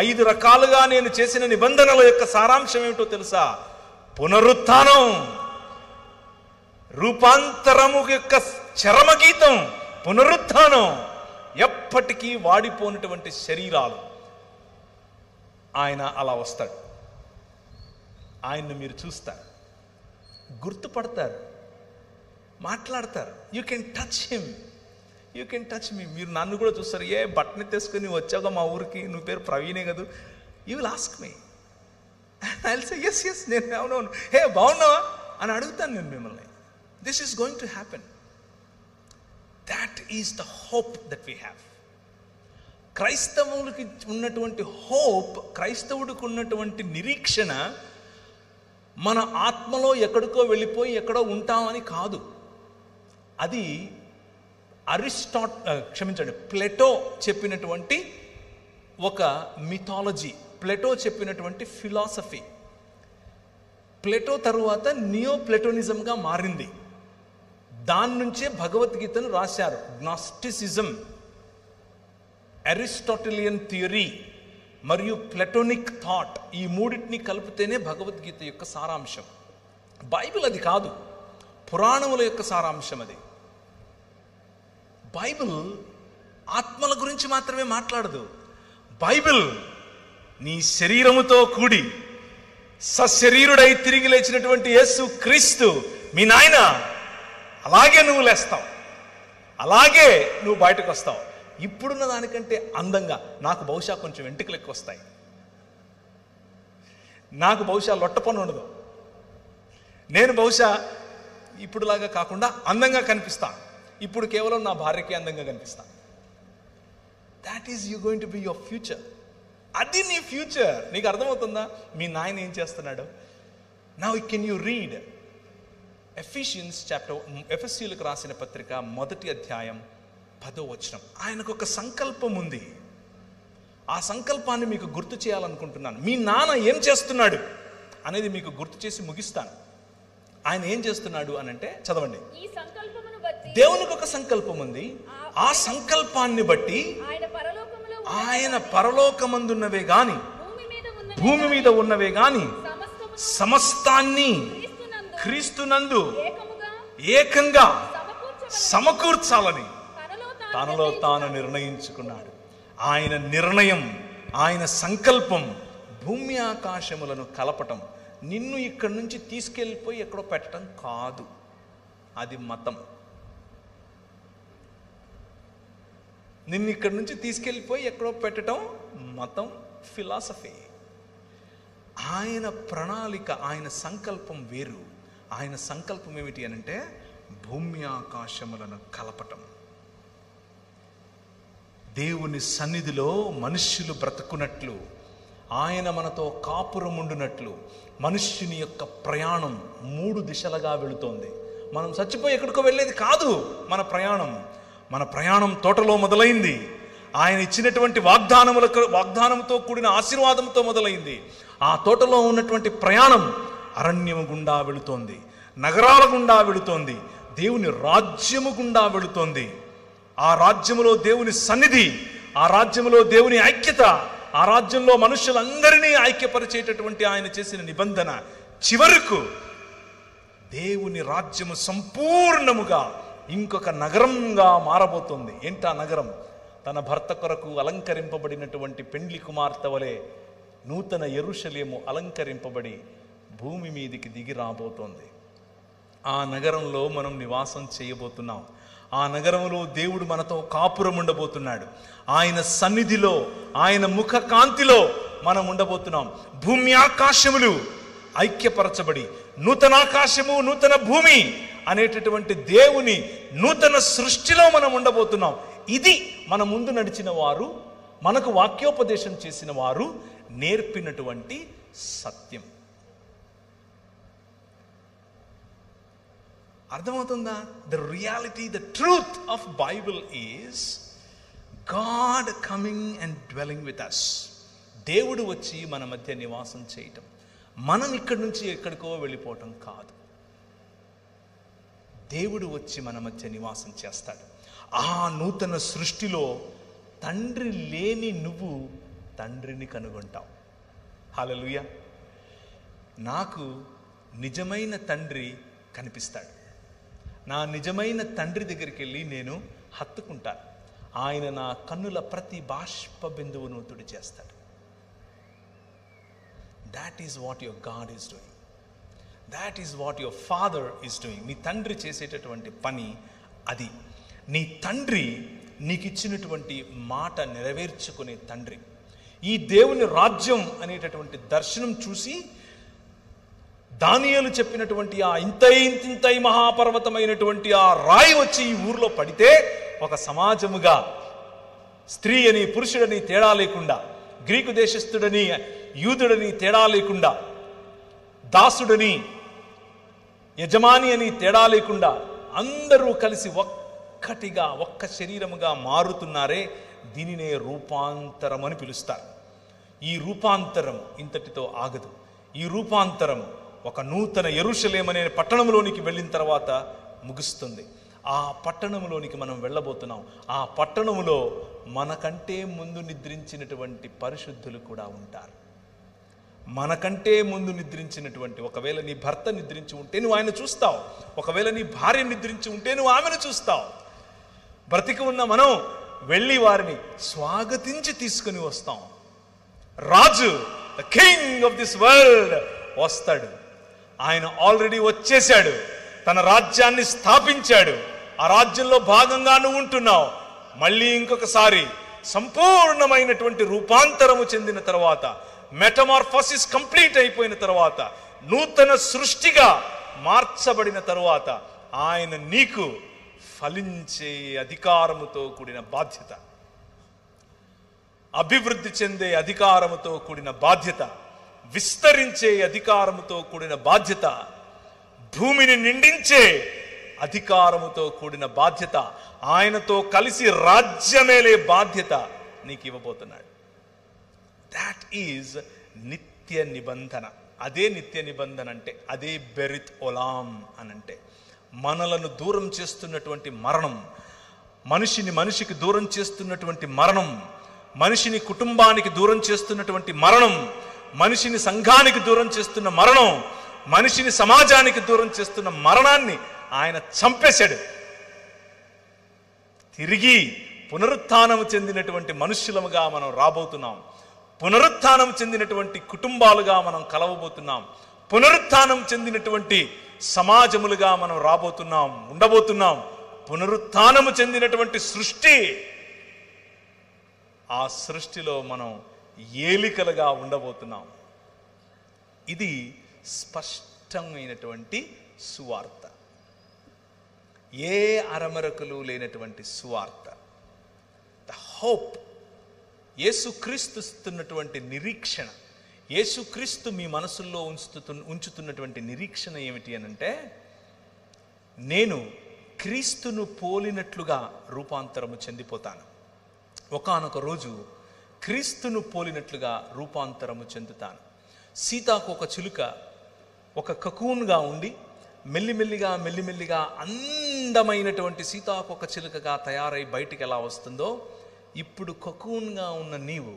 5 రకాలుగా నేను చేసిన నిబంధనల యొక్క సారాంశం ఏమిటో తెలుసా? పునరుత్థానం, రూపాంతరము యొక్క చరమగీతం పునరుత్థానం. ఎప్పటికీ వాడిపోయినటువంటి శరీరాలు. ఆయన అలా వస్తాడు. ఆయన్ని మీరు చూస్తారు, గుర్తుపడతారు, మాట్లాడతారు. You can touch him, you can touch me. మీరు నన్ను కూడా చూస్తారు. ఏ బట్టని తీసుకుని వచ్చావుగా మా ఊరికి, నువ్వు పేరు ప్రవీణే కదా, you will ask me. I will say yes yes, నేను అవునవును, హే బాగున్నావా అని అడుగుతాను నేను మిమ్మల్ని. This is going to happen. That is the hope that we have. క్రైస్తవులకి ఉన్నటువంటి హోప్, క్రైస్తవుడికి ఉన్నటువంటి నిరీక్షణ, మన ఆత్మలో ఎక్కడికో వెళ్ళిపోయి ఎక్కడో ఉంటామని కాదు. అది ప్లేటో చెప్పినటువంటి ఒక మిథాలజీ, ప్లేటో చెప్పినటువంటి ఫిలాసఫీ. ప్లేటో తరువాత నియో ప్లేటోనిజంగా మారింది. దాని నుంచే భగవద్గీతను రాశారు. గ్నాస్టిసిజం, అరిస్టాటిలియన్ థియరీ మరియు ప్లెటోనిక్ థాట్, ఈ మూడింటిని కలిపితేనే భగవద్గీత యొక్క సారాంశం. బైబిల్ అది కాదు, పురాణముల యొక్క సారాంశం అది. బైబిల్ ఆత్మల గురించి మాత్రమే మాట్లాడదు. బైబిల్ నీ శరీరముతో కూడి సశరీరుడై తిరిగి లేచినటువంటి యేసు క్రీస్తు, మీ నాయన, అలాగే నువ్వు లేస్తావు, అలాగే నువ్వు బయటకు వస్తావు. ఇప్పుడున్న దానికంటే అందంగా. నాకు బహుశా కొంచెం వెంట్రుకలు ఎక్కువ వస్తాయి, నాకు బహుశా లొట్ట పన్ను ఉండదు, నేను బహుశా ఇప్పుడులాగా కాకుండా అందంగా కనిపిస్తాను. ఇప్పుడు కేవలం నా భార్యకి అందంగా కనిపిస్తాను. That is you going to be your future. అది నీ ఫ్యూచర్. నీకు అర్థమవుతుందా మీ నాయన ఏం చేస్తున్నాడు? Now can you read Ephesians chapter, ఎఫెసీయులకు రాసిన పత్రిక 1వ అధ్యాయం 10వ వచనం. ఆయనకు ఒక సంకల్పం ఉంది. ఆ సంకల్పాన్ని మీకు గుర్తు చేయాలనుకుంటున్నాను. మీ నాన్న ఏం చేస్తున్నాడు అనేది మీకు గుర్తు చేసి ముగిస్తాను. ఆయన ఏం చేస్తున్నాడు అనంటే, చదవండి.
ఈ సంకల్పమును బట్టి దేవునికి
ఒక సంకల్పం ఉంది. ఆ సంకల్పాన్ని బట్టి ఆయన పరలోకమందున్నవే గాని భూమి మీద ఉన్నవే గాని సమస్తాన్ని క్రీస్తునందు ఏకంగా సమకూర్చాలని తనలో తాను నిర్ణయించుకున్నాడు. ఆయన నిర్ణయం, ఆయన సంకల్పం భూమి ఆకాశములను కలపటం. నిన్ను ఇక్కడి నుంచి తీసుకెళ్ళిపోయి ఎక్కడో పెట్టడం కాదు, అది మతం. నిన్ను ఇక్కడి నుంచి తీసుకెళ్ళిపోయి ఎక్కడో పెట్టడం మతం, ఫిలాసఫీ. ఆయన ప్రణాళిక, ఆయన సంకల్పం వేరు. ఆయన సంకల్పం ఏమిటి అనంటే భూమి ఆకాశములను కలపటం. దేవుని సన్నిధిలో మనుష్యులు బ్రతుకున్నట్లు, ఆయన మనతో కాపురం ఉండునట్లు మనుష్యుని యొక్క ప్రయాణం 3 దిశలుగా వెళుతోంది. మనం చచ్చిపోయి ఎక్కడికో వెళ్ళేది కాదు మన ప్రయాణం. మన ప్రయాణం తోటలో మొదలైంది. ఆయన ఇచ్చినటువంటి వాగ్దానంతో కూడిన ఆశీర్వాదంతో మొదలైంది. ఆ తోటలో ఉన్నటువంటి ప్రయాణం అరణ్యం గుండా వెళుతోంది, నగరాల గుండా వెళుతోంది, దేవుని రాజ్యము గుండా వెళుతోంది. ఆ రాజ్యములో దేవుని సన్నిధి, ఆ రాజ్యములో దేవుని ఐక్యత, ఆ రాజ్యంలో మనుషులందరినీ ఐక్యపరిచేటటువంటి ఆయన చేసిన నిబంధన చివరకు దేవుని రాజ్యము సంపూర్ణముగా ఇంకొక నగరంగా మారబోతుంది. ఏంటా నగరం? తన భర్త కొరకు అలంకరింపబడినటువంటి పెండ్లి కుమార్తె వలె నూతన యెరూషలేము అలంకరింపబడి భూమి మీదికి దిగి రాబోతోంది. ఆ నగరంలో మనం నివాసం చేయబోతున్నాం. ఆ నగరంలో దేవుడు మనతో కాపురం ఉండబోతున్నాడు. ఆయన సన్నిధిలో, ఆయన ముఖ కాంతిలో మనం ఉండబోతున్నాం. భూమి ఆకాశములు ఐక్యపరచబడి నూతనాకాశము నూతన భూమి అనేటటువంటి దేవుని నూతన సృష్టిలో మనం ఉండబోతున్నాం. ఇది మన ముందు నడిచిన వారు, మనకు వాక్యోపదేశం చేసిన వారు నేర్పినటువంటి సత్యం. అర్థమవుతుందా? The reality, the truth of Bible is God coming and dwelling with us. దేవుడు వచ్చి మన మధ్య నివాసం చేయటం, మనం ఇక్కడి నుంచి ఎక్కడికో వెళ్ళిపోవటం కాదు. దేవుడు వచ్చి మన మధ్య నివాసం చేస్తాడు. ఆ నూతన సృష్టిలో తండ్రి లేని నువ్వు తండ్రిని కనుగొంటావు. హల్లెలూయా. నాకు నిజమైన తండ్రి కనిపిస్తాడు. నా నిజమైన తండ్రి దగ్గరికి వెళ్ళి నేను హత్తుకుంటాను. ఆయన నా కన్నుల ప్రతి బాష్ప బిందువును తుడిచేస్తాడు. That is what your God is doing. That is what your father is doing. నీ తండ్రి చేసేటటువంటి పని అది. నీ తండ్రి నీకు ఇచ్చినటువంటి మాట నెరవేర్చుకునే తండ్రి. ఈ దేవుని రాజ్యం అనేటటువంటి దర్శనం చూసి దానియేలు చెప్పినటువంటి ఆ ఇంతై మహాపర్వతమైనటువంటి ఆ రాయి వచ్చి ఈ ఊర్లో పడితే ఒక సమాజముగా స్త్రీ అని పురుషుడని తేడా లేకుండా, గ్రీకు దేశస్థుడని యూదుడని తేడా లేకుండా, దాసుడని యజమాని అని తేడా లేకుండా అందరూ కలిసి ఒక్కటిగా ఒక్క శరీరముగా మారుతున్నారే, దీనినే రూపాంతరం అని పిలుస్తారు. ఈ రూపాంతరం ఇంతటితో ఆగదు. ఈ రూపాంతరం ఒక నూతన యెరూషలేము అనే పట్టణంలోనికి వెళ్ళిన తర్వాత ముగుస్తుంది. ఆ పట్టణంలోనికి మనం వెళ్ళబోతున్నాం. ఆ పట్టణంలో మనకంటే ముందు నిద్రించినటువంటి పరిశుద్ధులు కూడా ఉంటారు. మనకంటే ముందు నిద్రించినటువంటి, ఒకవేళ నీ భర్త నిద్రించి ఉంటే నువ్వు ఆయన చూస్తావు. ఒకవేళ నీ భార్య నిద్రించి ఉంటే నువ్వు ఆమెను చూస్తావు. బ్రతికి ఉన్న మనం వెళ్ళి వారిని స్వాగతించి తీసుకుని వస్తాం. రాజు, the king of this world వస్తాడు. ఆయన ఆల్రెడీ వచ్చేశాడు. తన రాజ్యాన్ని స్థాపించాడు. ఆ రాజ్యంలో భాగంగా నువ్వు ఉంటున్నావు. మళ్ళీ ఇంకొకసారి సంపూర్ణమైనటువంటి రూపాంతరము చెందిన తర్వాత, మెటమార్ఫోసిస్ కంప్లీట్ అయిపోయిన తర్వాత, నూతన సృష్టిగా మార్చబడిన తర్వాత ఆయన నీకు ఫలించే అధికారముతో కూడిన బాధ్యత, అభివృద్ధి చెందే అధికారముతో కూడిన బాధ్యత, విస్తరించే అధికారముతో కూడిన బాధ్యత, భూమిని నిండించే అధికారముతో కూడిన బాధ్యత, ఆయనతో కలిసి రాజ్యమేలే బాధ్యత నీకు ఇవ్వబోతున్నాడు. దాట్ ఈజ్ నిత్య నిబంధన. అదే నిత్య నిబంధన అంటే, అదే బెరిత్ ఒలాం అనంటే. మనలను దూరం చేస్తున్నటువంటి మరణం, మనిషికి దూరం చేస్తున్నటువంటి మరణం, మనిషిని కుటుంబానికి దూరం చేస్తున్నటువంటి మరణం, మనిషిని సంఘానికి దూరం చేస్తున్న మరణం, మనిషిని సమాజానికి దూరం చేస్తున్న మరణాన్ని ఆయన చంపేశాడు. తిరిగి పునరుత్థానం చెందినటువంటి మనుష్యులముగా మనం రాబోతున్నాం. పునరుత్థానం చెందినటువంటి కుటుంబాలుగా మనం కలవబోతున్నాం. పునరుత్థానం చెందినటువంటి సమాజములుగా మనం రాబోతున్నాం, ఉండబోతున్నాం. పునరుత్థానము చెందినటువంటి సృష్టి, ఆ సృష్టిలో మనం ఏలికలుగా ఉండబోతున్నాం. ఇది స్పష్టమైనటువంటి సువార్త, ఏ అరమరకులు లేనటువంటి సువార్త. ద హోప్, యేసుక్రీస్తు ఇస్తున్నటువంటి నిరీక్షణ, యేసుక్రీస్తు మీ మనసుల్లో ఉంచుతున్నటువంటి నిరీక్షణ ఏమిటి అనంటే, నేను క్రీస్తును పోలినట్లుగా రూపాంతరము చెందిపోతాను. ఒకానొక రోజు క్రీస్తును పోలినట్లుగా రూపాంతరము చెందుతాను. సీతాకోక చిలుక ఒక కకూన్గా ఉండి మెల్లిమెల్లిగా అందమైనటువంటి సీతాకోక చిలుకగా తయారై బయటికి ఎలా వస్తుందో, ఇప్పుడు కకూన్గా ఉన్న నీవు,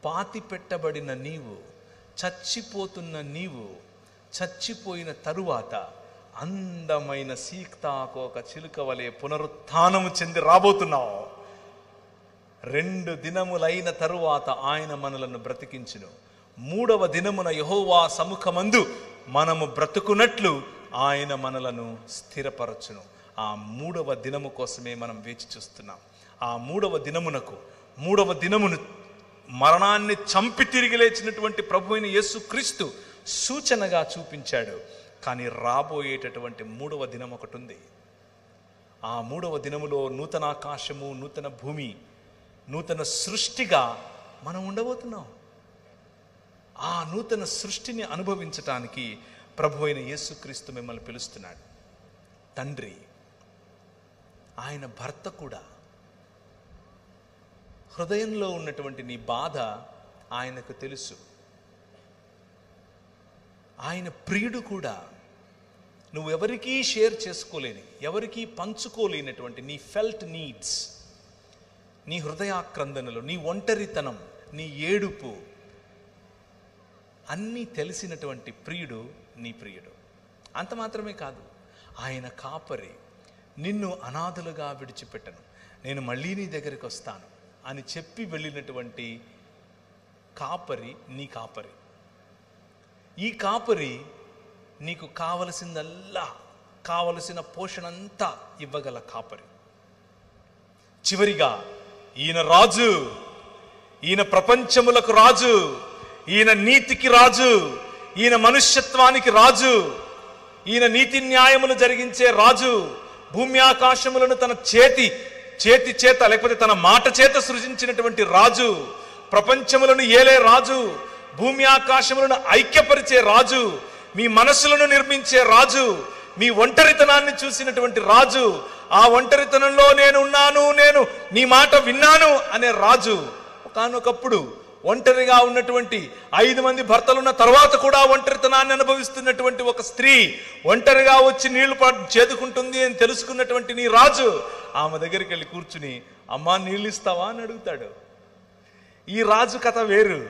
పాతి పెట్టబడిన నీవు, చచ్చిపోతున్న నీవు, చచ్చిపోయిన తరువాత అందమైన సీతాకోక చిలుక వలె పునరుత్థానము చెంది రాబోతున్నావు. 2 దినములైన తరువాత ఆయన మనలను బ్రతికించును. 3వ దినమున యెహోవా సముఖమందు మనము బ్రతుకున్నట్లు ఆయన మనలను స్థిరపరచును. ఆ 3వ దినము కోసమే మనం వేచి చూస్తున్నాం. ఆ 3వ దినమును మరణాన్ని చంపి తిరిగి లేచినటువంటి ప్రభువైన యేసుక్రీస్తు సూచనగా చూపించాడు. కానీ రాబోయేటటువంటి 3వ దినం ఒకటి ఉంది. ఆ 3వ దినములో నూతన ఆకాశము, నూతన భూమి, నూతన సృష్టిగా మనం ఉండబోతున్నాం. ఆ నూతన సృష్టిని అనుభవించటానికి ప్రభువైన యేసుక్రీస్తు మిమ్మల్ని పిలుస్తున్నాడు. తండ్రి, ఆయన భర్త కూడా. హృదయంలో ఉన్నటువంటి నీ బాధ ఆయనకు తెలుసు. ఆయన ప్రియుడు కూడా. నువ్వు ఎవరికీ షేర్ చేసుకోలేని, ఎవరికీ పంచుకోలేనటువంటి నీ ఫెల్ట్ నీడ్స్, నీ హృదయాక్రందనలు, నీ ఒంటరితనం, నీ ఏడుపు అన్నీ తెలిసినటువంటి ప్రియుడు నీ ప్రియుడు. అంత మాత్రమే కాదు, ఆయన కాపరి. నిన్ను అనాథలుగా విడిచిపెట్టను, నేను మళ్ళీ నీ దగ్గరికి వస్తాను అని చెప్పి వెళ్ళినటువంటి కాపరి నీ కాపరి. ఈ కాపరి నీకు కావలసిందల్లా, కావలసిన పోషణ అంతా ఇవ్వగల కాపరి. చివరిగా ఈయన రాజు, ఈయన ప్రపంచములకు రాజు, ఈయన నీతికి రాజు, ఈయన మనుష్యత్వానికి రాజు, ఈయన నీతి న్యాయములు జరిగించే రాజు. భూమి ఆకాశములను తన చేతి చేత లేకపోతే తన మాట చేత సృజించినటువంటి రాజు, ప్రపంచములను ఏలే రాజు, భూమి ఆకాశములను ఐక్యపరిచే రాజు, మీ మనసులను నిర్మించే రాజు, మీ ఒంటరితనాన్ని చూసినటువంటి రాజు, ఆ ఒంటరితనంలో నేను ఉన్నాను, నేను నీ మాట విన్నాను అనే రాజు. ఒకానొకప్పుడు ఒంటరిగా ఉన్నటువంటి 5 మంది భర్తలున్న తర్వాత కూడా ఒంటరితనాన్ని అనుభవిస్తున్నటువంటి ఒక స్త్రీ ఒంటరిగా వచ్చి నీళ్లు చేదుకుంటుంది అని తెలుసుకున్నటువంటి నీ రాజు ఆమె దగ్గరికి వెళ్ళి కూర్చుని, అమ్మా నీళ్ళు ఇస్తావా అని అడుగుతాడు. ఈ రాజు కథ వేరు.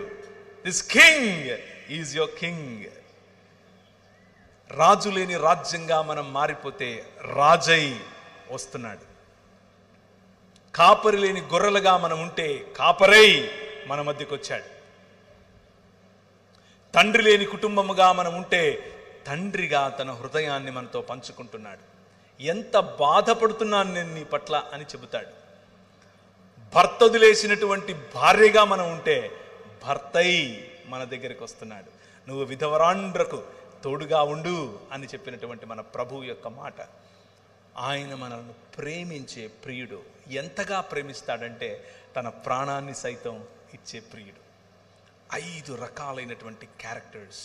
This king is your king. రాజు లేని రాజ్యంగా మనం మారిపోతే రాజై వస్తున్నాడు. కాపరి లేని గొర్రెలుగా మనం ఉంటే కాపరై మన మధ్యకు వచ్చాడు. తండ్రి లేని కుటుంబముగా మనం ఉంటే తండ్రిగా తన హృదయాన్ని మనతో పంచుకుంటున్నాడు. ఎంత బాధపడుతున్నాను నేను నీ పట్ల అని చెబుతాడు. భర్త వదిలేసినటువంటి భార్యగా మనం ఉంటే భర్తై మన దగ్గరికి వస్తున్నాడు. నువ్వు విధవరాండ్రకు తోడుగా ఉండు అని చెప్పినటువంటి మన ప్రభువు యొక్క మాట. ఆయన మనల్ని ప్రేమించే ప్రియుడు. ఎంతగా ప్రేమిస్తాడంటే తన ప్రాణాన్ని సైతం ఇచ్చే ప్రియుడు. 5 రకాలైనటువంటి క్యారెక్టర్స్,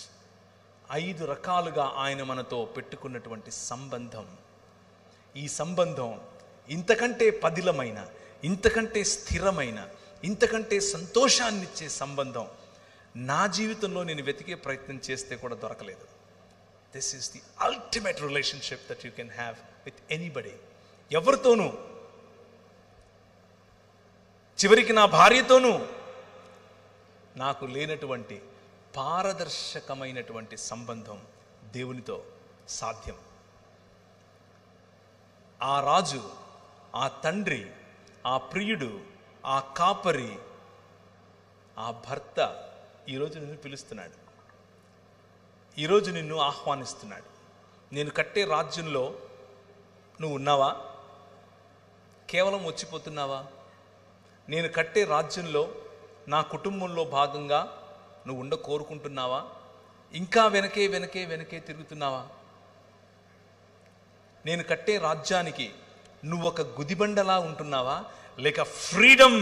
5 రకాలుగా ఆయన మనతో పెట్టుకున్నటువంటి సంబంధం. ఈ సంబంధం ఇంతకంటే పదిలమైన, ఇంతకంటే స్థిరమైన, ఇంతకంటే సంతోషాన్నిచ్చే సంబంధం నా జీవితంలో నేను వెతికే ప్రయత్నం చేస్తే కూడా దొరకలేదు. This is the ultimate relationship that you can have with anybody. ఎవరితోనూ, చివరికి నా భార్యతోనూ నాకు లేనటువంటి పారదర్శకమైనటువంటి సంబంధం దేవునితో సాధ్యం. ఆ రాజు, ఆ తండ్రి, ఆ ప్రియుడు, ఆ కాపరి, ఆ భర్త ఈరోజు నిన్ను పిలుస్తున్నాడు, ఈరోజు నిన్ను ఆహ్వానిస్తున్నాడు. నేను కట్టే రాజ్యంలో నువ్వు ఉన్నావా? కేవలం వచ్చిపోతున్నావా? నేను కట్టే రాజ్యంలో నా కుటుంబంలో భాగంగా నువ్వు కోరుకుంటున్నావా? ఇంకా వెనకే వెనకే వెనకే తిరుగుతున్నావా? నేను కట్టే రాజ్యానికి నువ్వు ఒక గుదిబండలా ఉంటున్నావా? లేక ఫ్రీడమ్,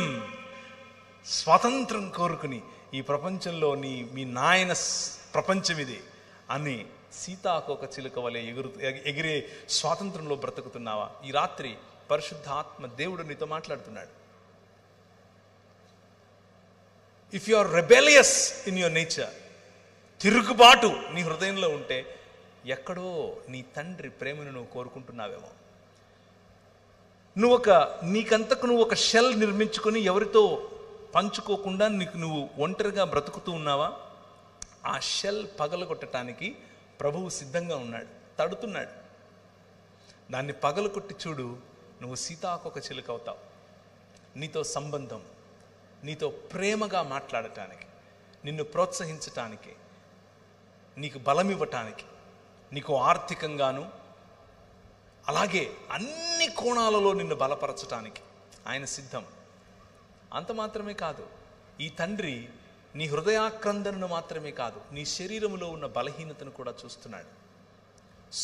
స్వాతంత్రం కోరుకుని ఈ ప్రపంచంలో మీ నాయన ప్రపంచం ఇది అని సీతాకోక చిలుక వలె ఎగిరే స్వాతంత్రంలో బ్రతుకుతున్నావా? ఈ రాత్రి పరిశుద్ధాత్మ దేవుడు నీతో మాట్లాడుతున్నాడు. If you are rebellious in your nature, తిరుగుబాటు నీ హృదయంలో ఉంటే ఎక్కడో నీ తండ్రి ప్రేమను నువ్వు కోరుకుంటున్నావేమో. నీకంతకు నువ్వు ఒక షెల్ నిర్మించుకొని ఎవరితో పంచుకోకుండా నువ్వు ఒంటరిగా బ్రతుకుతూ ఉన్నావా? ఆ షెల్ పగలగొట్టడానికి ప్రభువు సిద్ధంగా ఉన్నాడు, తడుతున్నాడు. దాన్ని పగలగొట్టి చూడు, నువ్వు సీతాకోక చిలుక అవుతావు. నీతో సంబంధం, నీతో ప్రేమగా మాట్లాడటానికి, నిన్ను ప్రోత్సహించటానికి, నీకు బలం ఇవ్వటానికి, నీకు ఆర్థికంగాను అలాగే అన్ని కోణాలలో నిన్ను బలపరచటానికి ఆయన సిద్ధం. అంత మాత్రమే కాదు, ఈ తండ్రి నీ హృదయాక్రందనను మాత్రమే కాదు, నీ శరీరంలో ఉన్న బలహీనతను కూడా చూస్తున్నాడు,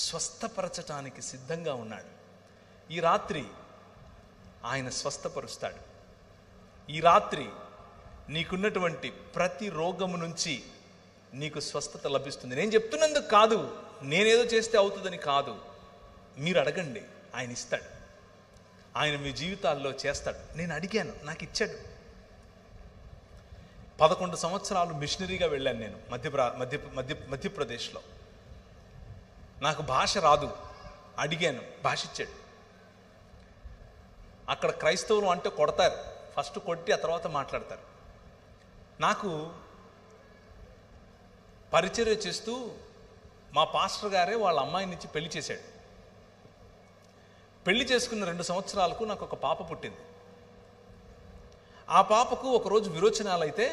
స్వస్థపరచటానికి సిద్ధంగా ఉన్నాడు. ఈ రాత్రి ఆయన స్వస్థపరుస్తాడు. ఈ రాత్రి నీకున్నటువంటి ప్రతి రోగము నుంచి నీకు స్వస్థత లభిస్తుంది. నేను చెప్తున్నందుకు కాదు, నేనేదో చేస్తే అవుతుందని కాదు. మీరు అడగండి, ఆయన ఇస్తాడు. ఆయన మీ జీవితాల్లో చేస్తాడు. నేను అడిగాను, నాకు ఇచ్చాడు. 11 సంవత్సరాలు మిషనరీగా వెళ్ళాను నేను మధ్యప్రదేశ్లో. నాకు భాష రాదు, అడిగాను, భాష ఇచ్చాడు. అక్కడ క్రైస్తవులు అంటే కొడతారు, ఫస్ట్ కొట్టి ఆ తర్వాత మాట్లాడతారు. నాకు పరిచర్య చేస్తూ మా పాస్టర్ గారే వాళ్ళ అమ్మాయినిచ్చి పెళ్లి చేశాడు. పెళ్లి చేసుకున్న 2 సంవత్సరాలకు నాకు ఒక పాప పుట్టింది. ఆ పాపకు ఒకరోజు విరోచనాలు అయితే,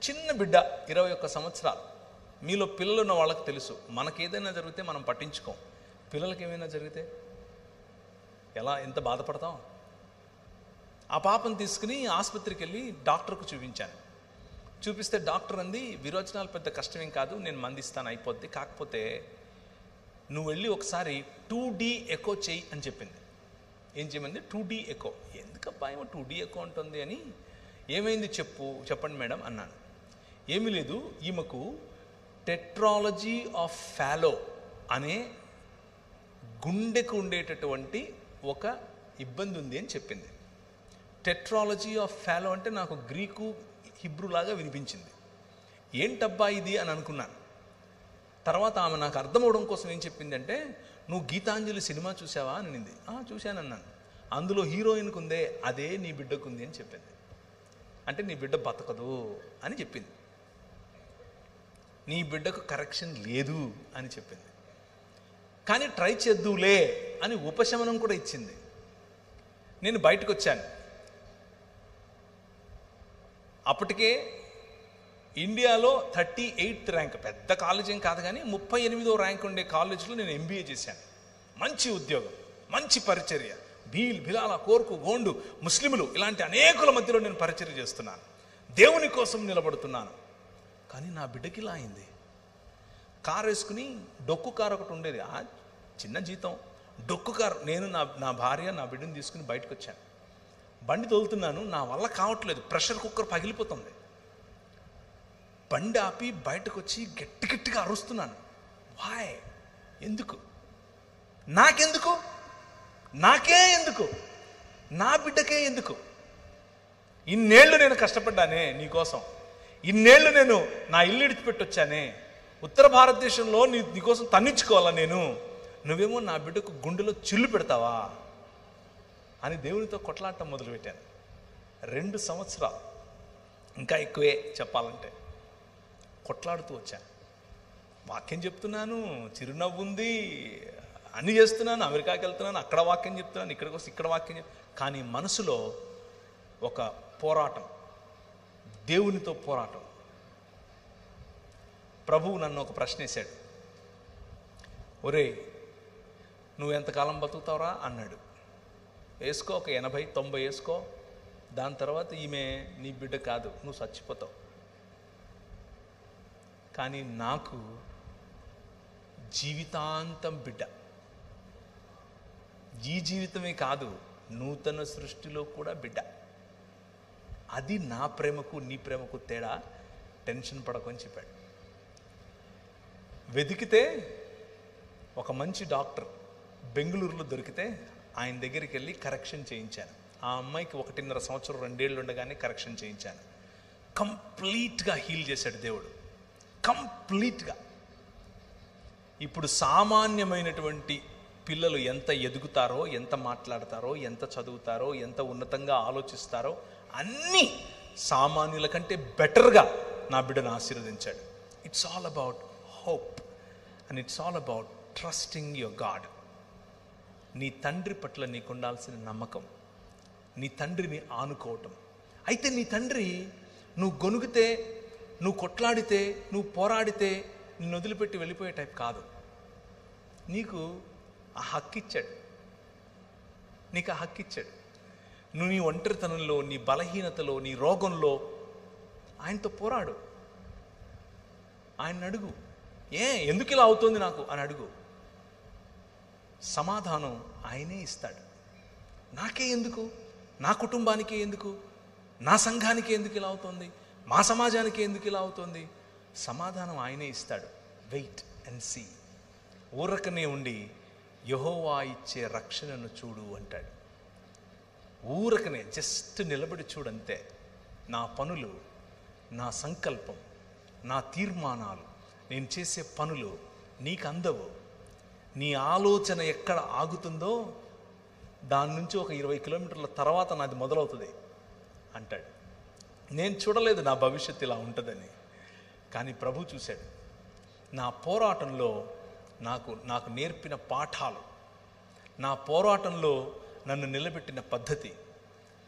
చిన్న బిడ్డ 21 సంవత్సరాలు. మీలో పిల్లలు ఉన్న వాళ్ళకి తెలుసు, మనకేదైనా జరిగితే మనం పట్టించుకోం, పిల్లలకి ఏమైనా జరిగితే ఎంత బాధపడతాం. ఆ పాపను తీసుకుని ఆసుపత్రికి వెళ్ళి డాక్టర్కు చూపించాను. చూపిస్తే డాక్టర్ అంది, విరోచనాలు పెద్ద కష్టమేం కాదు, నేను మందిస్తాను, అయిపోద్ది, కాకపోతే నువ్వు వెళ్ళి ఒకసారి 2D ఎకో చెయ్యి అని చెప్పింది. ఏం చేయమంది? 2D echo. ఎందుకబ్బా ఏమో 2D ఎకో ఉంటుంది అని. ఏమైంది చెప్పండి మేడం అన్నాను. ఏమీ లేదు, ఈమెకు టెట్రాలజీ ఆఫ్ ఫాలో అనే గుండెకు ఉండేటటువంటి ఒక ఇబ్బంది ఉంది అని చెప్పింది. టెట్రాలజీ ఆఫ్ ఫాలో అంటే నాకు గ్రీకు హిబ్రూలాగా వినిపించింది. ఏంటబ్బా ఇది అని అనుకున్నాను. తర్వాత ఆమె నాకు అర్థమవడం కోసం ఏం చెప్పిందంటే, నువ్వు గీతాంజలి సినిమా చూసావా అని అనింది. చూశానన్నాను. అందులో హీరోయిన్కి ఉందే అదే నీ బిడ్డకు ఉంది అని చెప్పింది. అంటే నీ బిడ్డ బతకదు అని చెప్పింది, నీ బిడ్డకు కరెక్షన్ లేదు అని చెప్పింది. కానీ ట్రై చేద్దులే అని ఉపశమనం కూడా ఇచ్చింది. నేను బయటకు వచ్చాను. అప్పటికే ఇండియాలో 38th ర్యాంక్, పెద్ద కాలేజ్ ఏం కాదు కానీ 38వ ర్యాంక్ ఉండే కాలేజీలో నేను MBA చేశాను. మంచి ఉద్యోగం, మంచి పరిచర్య, బిలాల, కోర్కు, గోండు, ముస్లింలు ఇలాంటి అనేకుల మధ్యలో నేను పరిచర్య చేస్తున్నాను, దేవుని కోసం నిలబడుతున్నాను. కానీ నా బిడ్డకి ఇలా అయింది. కారు వేసుకుని, డొక్కు కారు ఒకటి ఉండేది, చిన్న జీతం, డొక్కు కారు. నేను నా భార్య నా బిడ్డను తీసుకుని బయటకు వచ్చాను. బండి తోలుతున్నాను, నా వల్ల కావట్లేదు, ప్రెషర్ కుక్కర్ పగిలిపోతుంది. బండి ఆపి బయటకు వచ్చి గట్టి గట్టిగా అరుస్తున్నాను. వాయ్, ఎందుకు? నాకెందుకు? నాకే ఎందుకు? నా బిడ్డకే ఎందుకు? ఇన్నేళ్ళు నేను కష్టపడ్డానే నీకోసం, ఇన్నేళ్ళు నేను నా ఇల్లు విడిచిపెట్టొచ్చానే, ఉత్తర భారతదేశంలో నీకోసం తన్నించుకోవాలా నేను, నువ్వేమో నా బిడ్డకు గుండెలో చిల్లు పెడతావా అని దేవునితో కొట్లాడటం మొదలుపెట్టాను. 2 సంవత్సరాలు, ఇంకా ఎక్కువే చెప్పాలంటే, కొట్లాడుతూ వచ్చాను. వాక్యం చెప్తున్నాను, చిరునవ్వు ఉంది, అన్నీ చేస్తున్నాను, అమెరికాకి వెళ్తున్నాను, అక్కడ వాక్యం చెప్తున్నాను, ఇక్కడికి వస్తే ఇక్కడ వాక్యం కానీ మనసులో ఒక పోరాటం, దేవునితో పోరాటం. ప్రభువు నన్ను ఒక ప్రశ్న వేశాడు, ఒరే నువ్వు ఎంతకాలం బతుకుతావురా అన్నాడు. వేసుకో, ఒక 80-90 వేసుకో, దాని తర్వాత ఈమె నీ బిడ్డ కాదు, నువ్వు చచ్చిపోతావు. కానీ నాకు జీవితాంతం బిడ్డ. ఈ జీవితమే కాదు, నూతన సృష్టిలో కూడా బిడ్డ. అది నా ప్రేమకు నీ ప్రేమకు తేడా, టెన్షన్ పడకొని చెప్పాడు. వెతికితే ఒక మంచి డాక్టర్ బెంగళూరులో దొరికితే ఆయన దగ్గరికి వెళ్ళి కరెక్షన్ చేయించాను. ఆ అమ్మాయికి 1.5 సంవత్సరం 2 ఏళ్ళు ఉండగానే కరెక్షన్ చేయించాను. కంప్లీట్గా హీల్ చేశాడు దేవుడు, కంప్లీట్గా. ఇప్పుడు సామాన్యమైనటువంటి పిల్లలు ఎంత ఎదుగుతారో, ఎంత మాట్లాడతారో, ఎంత చదువుతారో, ఎంత ఉన్నతంగా ఆలోచిస్తారో అన్నీ సామాన్యుల కంటే బెటర్గా నా బిడ్డను ఆశీర్వదించాడు. It's all about hope and it's all about trusting your God. నీ తండ్రి పట్ల నీకు ఉండాల్సిన నమ్మకం, నీ తండ్రిని ఆనుకోవటం. అయితే నీ తండ్రి నువ్వు గొనుగితే, నువ్వు కొట్లాడితే, నువ్వు పోరాడితే నిన్ను వదిలిపెట్టి వెళ్ళిపోయే టైప్ కాదు. నీకు ఆ హక్కు ఇచ్చాడు, నీకు ఆ హక్కు ఇచ్చాడు. నువ్వు నీ ఒంటరితనంలో, నీ బలహీనతలో, నీ రోగంలో ఆయనతో పోరాడు. ఆయన అడుగు, ఎందుకు ఇలా అవుతుంది నాకు అని అడుగు. సమాధానం ఆయనే ఇస్తాడు. నాకే ఎందుకు, నా కుటుంబానికే ఎందుకు, నా సంఘానికే ఎందుకు ఇలా అవుతుంది, మా సమాజానికి ఎందుకు ఇలా అవుతుంది, సమాధానం ఆయనే ఇస్తాడు. Wait and see. ఊరకనే ఉండి యెహోవా ఇచ్చే రక్షణను చూడు అంటాడు. ఊరకనే జస్ట్ నిలబడి చూడంతే. నా పనులు, నా సంకల్పం, నా తీర్మానాలు, నేను చేసే పనులు నీకు అందవు. నీ ఆలోచన ఎక్కడ ఆగుతుందో దాని నుంచి ఒక 20 కిలోమీటర్ల తర్వాత నాది మొదలవుతుంది అంటాడు. నేను చూడలేదు నా భవిష్యత్తు ఇలా ఉంటుందని, కానీ ప్రభు చూశాడు. నా పోరాటంలో నాకు నేర్పిన పాఠాలు, నా పోరాటంలో నన్ను నిలబెట్టిన పద్ధతి,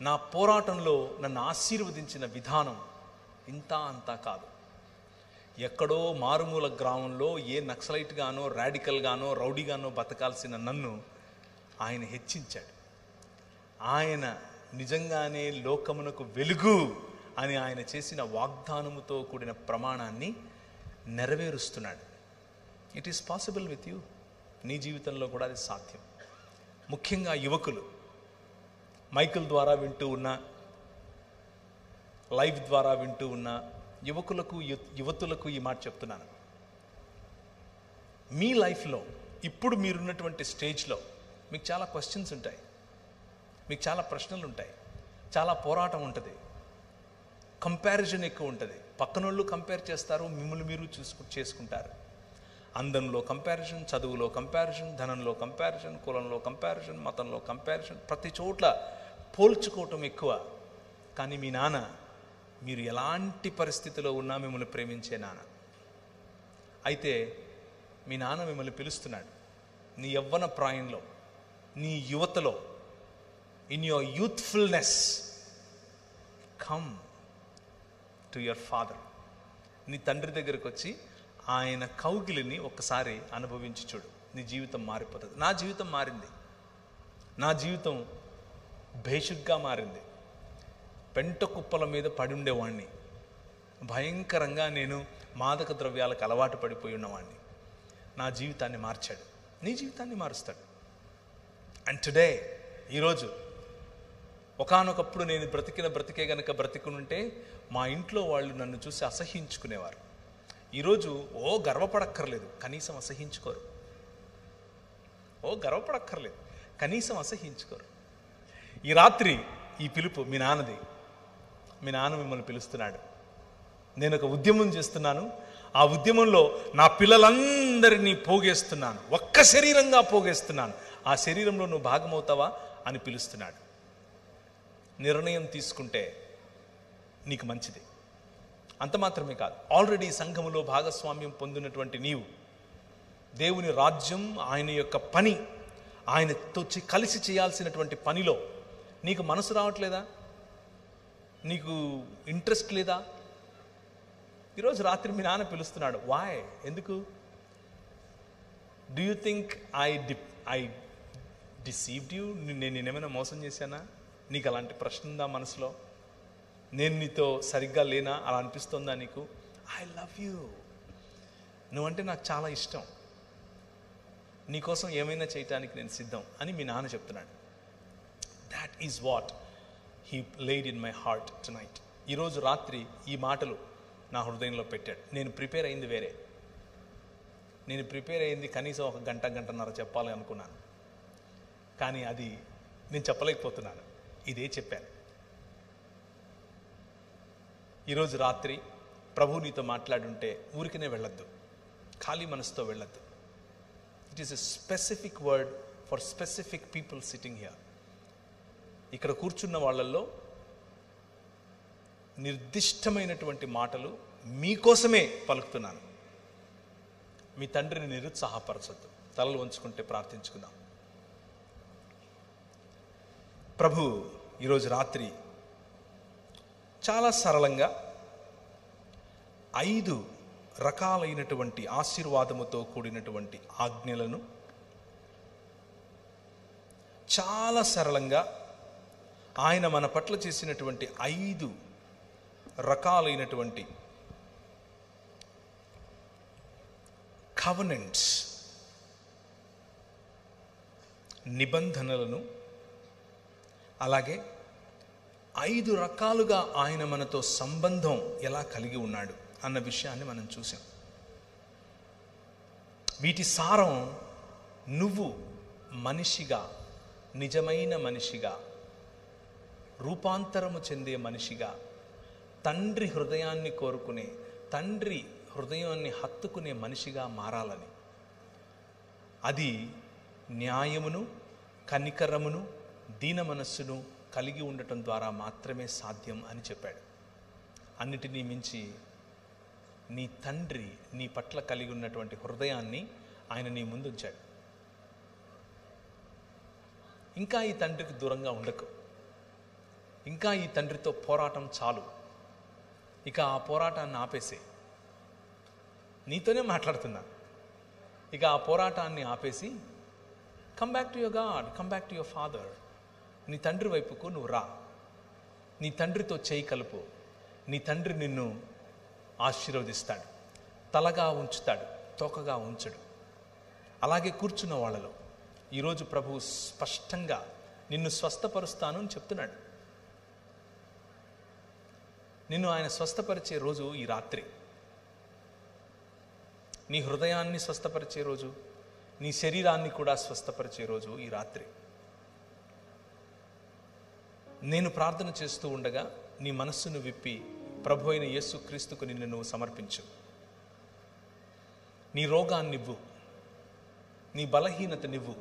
నా పోరాటంలో నన్ను ఆశీర్వదించిన విధానం ఇంత అంతా కాదు. ఎక్కడో మారుమూల గ్రామంలో ఏ నక్సలైట్గానో, రాడికల్గానో, రౌడీగానో బతకాల్సిన నన్ను ఆయన హెచ్చించాడు. ఆయన నిజంగానే లోకమునకు వెలుగు అని ఆయన చేసిన వాగ్దానముతో కూడిన ప్రమాణాన్ని నెరవేరుస్తున్నాడు. It is possible with you. నీ జీవితంలో కూడా అది సాధ్యం. ముఖ్యంగా యువకులు, మైకిల్ ద్వారా వింటూ ఉన్న, లైవ్ ద్వారా వింటూ ఉన్న యువకులకు, యువతులకు ఈ మాట చెప్తున్నాను. మీ లైఫ్లో ఇప్పుడు మీరున్నటువంటి స్టేజ్లో మీకు చాలా క్వశ్చన్స్ ఉంటాయి, మీకు చాలా ప్రశ్నలు ఉంటాయి, చాలా పోరాటం ఉంటుంది, కంపారిజన్ ఎక్కువ ఉంటుంది. పక్కనోళ్ళు కంపేర్ చేస్తారు, మిమ్మల్ని మీరు చేసుకుంటారు. అందంలో కంపారిజన్, చదువులో కంపారిజన్, ధనంలో కంపారిజన్, కులంలో కంపారిజన్, మతంలో కంపారిజన్, ప్రతి చోట్ల పోల్చుకోవటం ఎక్కువ. కానీ మీ నాన్న, మీరు ఎలాంటి పరిస్థితిలో ఉన్నా మిమ్మల్ని ప్రేమించే నాన్న. అయితే మీ నాన్న మిమ్మల్ని పిలుస్తున్నాడు. నీ యవ్వన ప్రాయంలో, నీ యువతలో, in your youthfulness, come to your father. నీ తండ్రి దగ్గరకు వచ్చి ఆయన కౌగిలిని ఒక్కసారి అనుభవించి చూడు. నీ జీవితం మారిపోతుంది. నా జీవితం మారింది. నా జీవితం భేషుగ్గా మారింది. పెంట కుప్పల మీద పడి ఉండేవాడిని. భయంకరంగా నేను మాదక ద్రవ్యాలకు అలవాటు పడిపోయి ఉన్నవాడిని. నా జీవితాన్ని మార్చాడు. నీ జీవితాన్ని మారుస్తాడు. అండ్ టుడే, ఈరోజు, ఒకానొకప్పుడు నేను బ్రతికే గనక బ్రతికునుంటే మా ఇంట్లో వాళ్ళు నన్ను చూసి అసహ్యించుకునేవారు. ఈరోజు గర్వపడక్కర్లేదు, కనీసం అసహ్యించుకోరు. గర్వపడక్కర్లేదు, కనీసం అసహ్యించుకోరు. ఈ రాత్రి ఈ పిలుపు మీ నాన్నది. మీ నాన్న మిమ్మల్ని పిలుస్తున్నాడు. నేను ఒక ఉద్యమం చేస్తున్నాను, ఆ ఉద్యమంలో నా పిల్లలందరినీ పోగేస్తున్నాను, ఒక్క శరీరంగా పోగేస్తున్నాను, ఆ శరీరంలో నువ్వు భాగమవుతావా అని పిలుస్తున్నాడు. నిర్ణయం తీసుకుంటే నీకు మంచిది. అంత మాత్రమే కాదు, ఆల్రెడీ సంఘములో భాగస్వామ్యం పొందినటువంటి నీవు దేవుని రాజ్యం, ఆయన యొక్క పని, ఆయనతో కలిసి చేయాల్సినటువంటి పనిలో నీకు మనసు రావట్లేదా? నీకు ఇంట్రెస్ట్ లేదా? ఈరోజు రాత్రి మీ నాన్న పిలుస్తున్నాడు. వాయ్? ఎందుకు? Do you think I deceived you? నేనేమైనా మోసం చేశానా? నీకు అలాంటి ప్రశ్న ఉందా మనసులో? నేను నీతో సరిగ్గా లేనా? అలా అనిపిస్తుందా నీకు? ఐ లవ్ యూ, నువ్వంటే నాకు చాలా ఇష్టం, నీకోసం ఏమైనా చేయటానికి నేను సిద్ధం అని మీ నాన్న చెప్తున్నాడు. That is what he laid in my heart tonight. ఈరోజు రాత్రి ఈ మాటలు నా హృదయంలో పెట్టాడు. నేను ప్రిపేర్ అయింది వేరే. నేను ప్రిపేర్ అయింది కనీసం ఒక గంటన్నర చెప్పాలి అనుకున్నాను, కానీ అది నేను చెప్పలేకపోతున్నాను. ఇదే చెప్పాను. ఈరోజు రాత్రి ప్రభు నీతో మాట్లాడుంటే ఊరికనే వెళ్ళొద్దు, ఖాళీ మనసుతో వెళ్ళొద్దు. It is a specific word for specific people sitting here. ఇక్కడ కూర్చున్న వాళ్ళల్లో నిర్దిష్టమైనటువంటి మాటలు మీకోసమే పలుకుతున్నాను. మీ తండ్రిని నిరుత్సాహపరచొద్దు. తలలు వంచుకుంటే ప్రార్థించుకుందాం. ప్రభు ఈరోజు రాత్రి చాలా సరళంగా 5 రకాలైనటువంటి ఆశీర్వాదముతో కూడినటువంటి ఆజ్ఞలను చాలా సరళంగా ఆయన మన పట్ల చేసినటువంటి 5 రకాలైనటువంటి కవెనెంట్స్, నిబంధనలను, అలాగే 5 రకాలుగా ఆయన మనతో సంబంధం ఎలా కలిగి ఉన్నాడు అన్న విషయాన్ని మనం చూసాం. వీటి సారం నువ్వు మనిషిగా, నిజమైన మనిషిగా, రూపాంతరము చెందే మనిషిగా, తండ్రి హృదయాన్ని కోరుకునే, తండ్రి హృదయాన్ని హత్తుకునే మనిషిగా మారాలని. అది న్యాయమును, కనికరమును, దీన మనస్సును కలిగి ఉండటం ద్వారా మాత్రమే సాధ్యం అని చెప్పాడు. అన్నిటినీ మించి నీ తండ్రి నీ పట్ల కలిగి ఉన్నటువంటి హృదయాన్ని ఆయన నీ ముందు ఉంచాడు. ఇంకా ఈ తండ్రికి దూరంగా ఉండకు. ఇంకా ఈ తండ్రితో పోరాటం చాలు. ఇక ఆ పోరాటాన్ని ఆపేసే. నీతోనే మాట్లాడుతున్నా. ఇక ఆ పోరాటాన్ని ఆపేసి come back to your God, come back to your father. నీ తండ్రి వైపుకు నువ్వు రా. నీ తండ్రితో చేయి కలుపు. నీ తండ్రి నిన్ను ఆశీర్వదిస్తాడు, తలగా ఉంచుతాడు, తోకగా ఉంచడు. అలాగే కూర్చున్న వాళ్ళలో ఈరోజు ప్రభు స్పష్టంగా నిన్ను స్వస్థపరుస్తాను అని చెప్తున్నాడు. నిన్ను ఆయన స్వస్థపరిచే రోజు ఈ రాత్రి. నీ హృదయాన్ని స్వస్థపరిచే రోజు, నీ శరీరాన్ని కూడా స్వస్థపరిచే రోజు ఈ రాత్రి. నేను ప్రార్థన చేస్తూ ఉండగా నీ మనస్సును విప్పి ప్రభు అయిన యేసు క్రీస్తుకు నిన్ను నువ్వు సమర్పించు. నీ రోగాన్నివ్వు, నీ బలహీనతనివ్వు,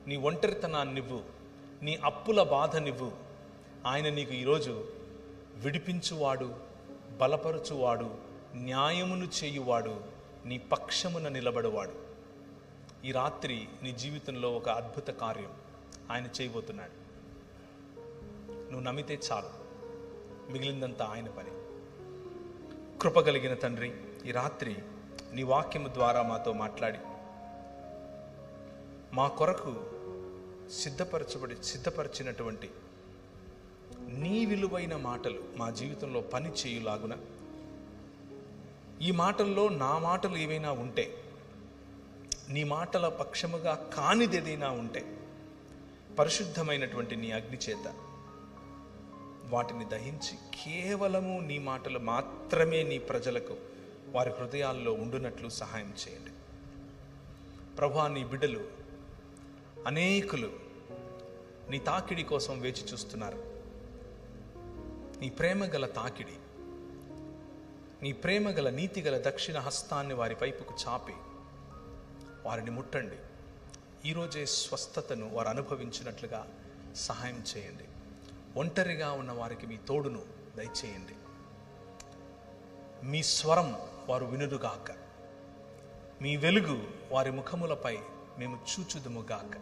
నీ ఒంటరితనాన్నివ్వు, నీ అప్పుల బాధనివ్వు. ఆయన నీకు ఈరోజు విడిపించువాడు, బలపరచువాడు, న్యాయమును చేయువాడు, నీ పక్షమున నిలబడువాడు. ఈ రాత్రి నీ జీవితంలో ఒక అద్భుత కార్యం ఆయన చేయబోతున్నాడు. నువ్వు నమ్మితే చాలు, మిగిలిందంతా ఆయన పని. కృపగలిగిన తండ్రి, ఈ రాత్రి నీ వాక్యము ద్వారా మాతో మాట్లాడి మా కొరకు సిద్ధపరిచినటువంటి నీ విలువైన మాటలు మా జీవితంలో పని చేయులాగున, ఈ మాటల్లో నా మాటలు ఏవైనా ఉంటే, నీ మాటల పక్షముగా కానిదేదైనా ఉంటే, పరిశుద్ధమైనటువంటి నీ అగ్ని చేత వాటిని దహించి కేవలము నీ మాటలు మాత్రమే నీ ప్రజలకు వారి హృదయాల్లో ఉండునట్లు సహాయం చేయండి. ప్రభువా, నీ బిడ్డలు అనేకులు నీ తాకిడి కోసం వేచి చూస్తున్నారు. నీ ప్రేమ గల తాకిడి, నీ ప్రేమగల నీతిగల దక్షిణ హస్తాన్ని వారి వైపుకు చాపి వారిని ముట్టండి. ఈరోజే స్వస్థతను వారు అనుభవించినట్లుగా సహాయం చేయండి. ఒంటరిగా ఉన్న వారికి మీ తోడును దయచేయండి. మీ స్వరం వారు వినుదుగాక. మీ వెలుగు వారి ముఖములపై మేము చూచుదుముగాక.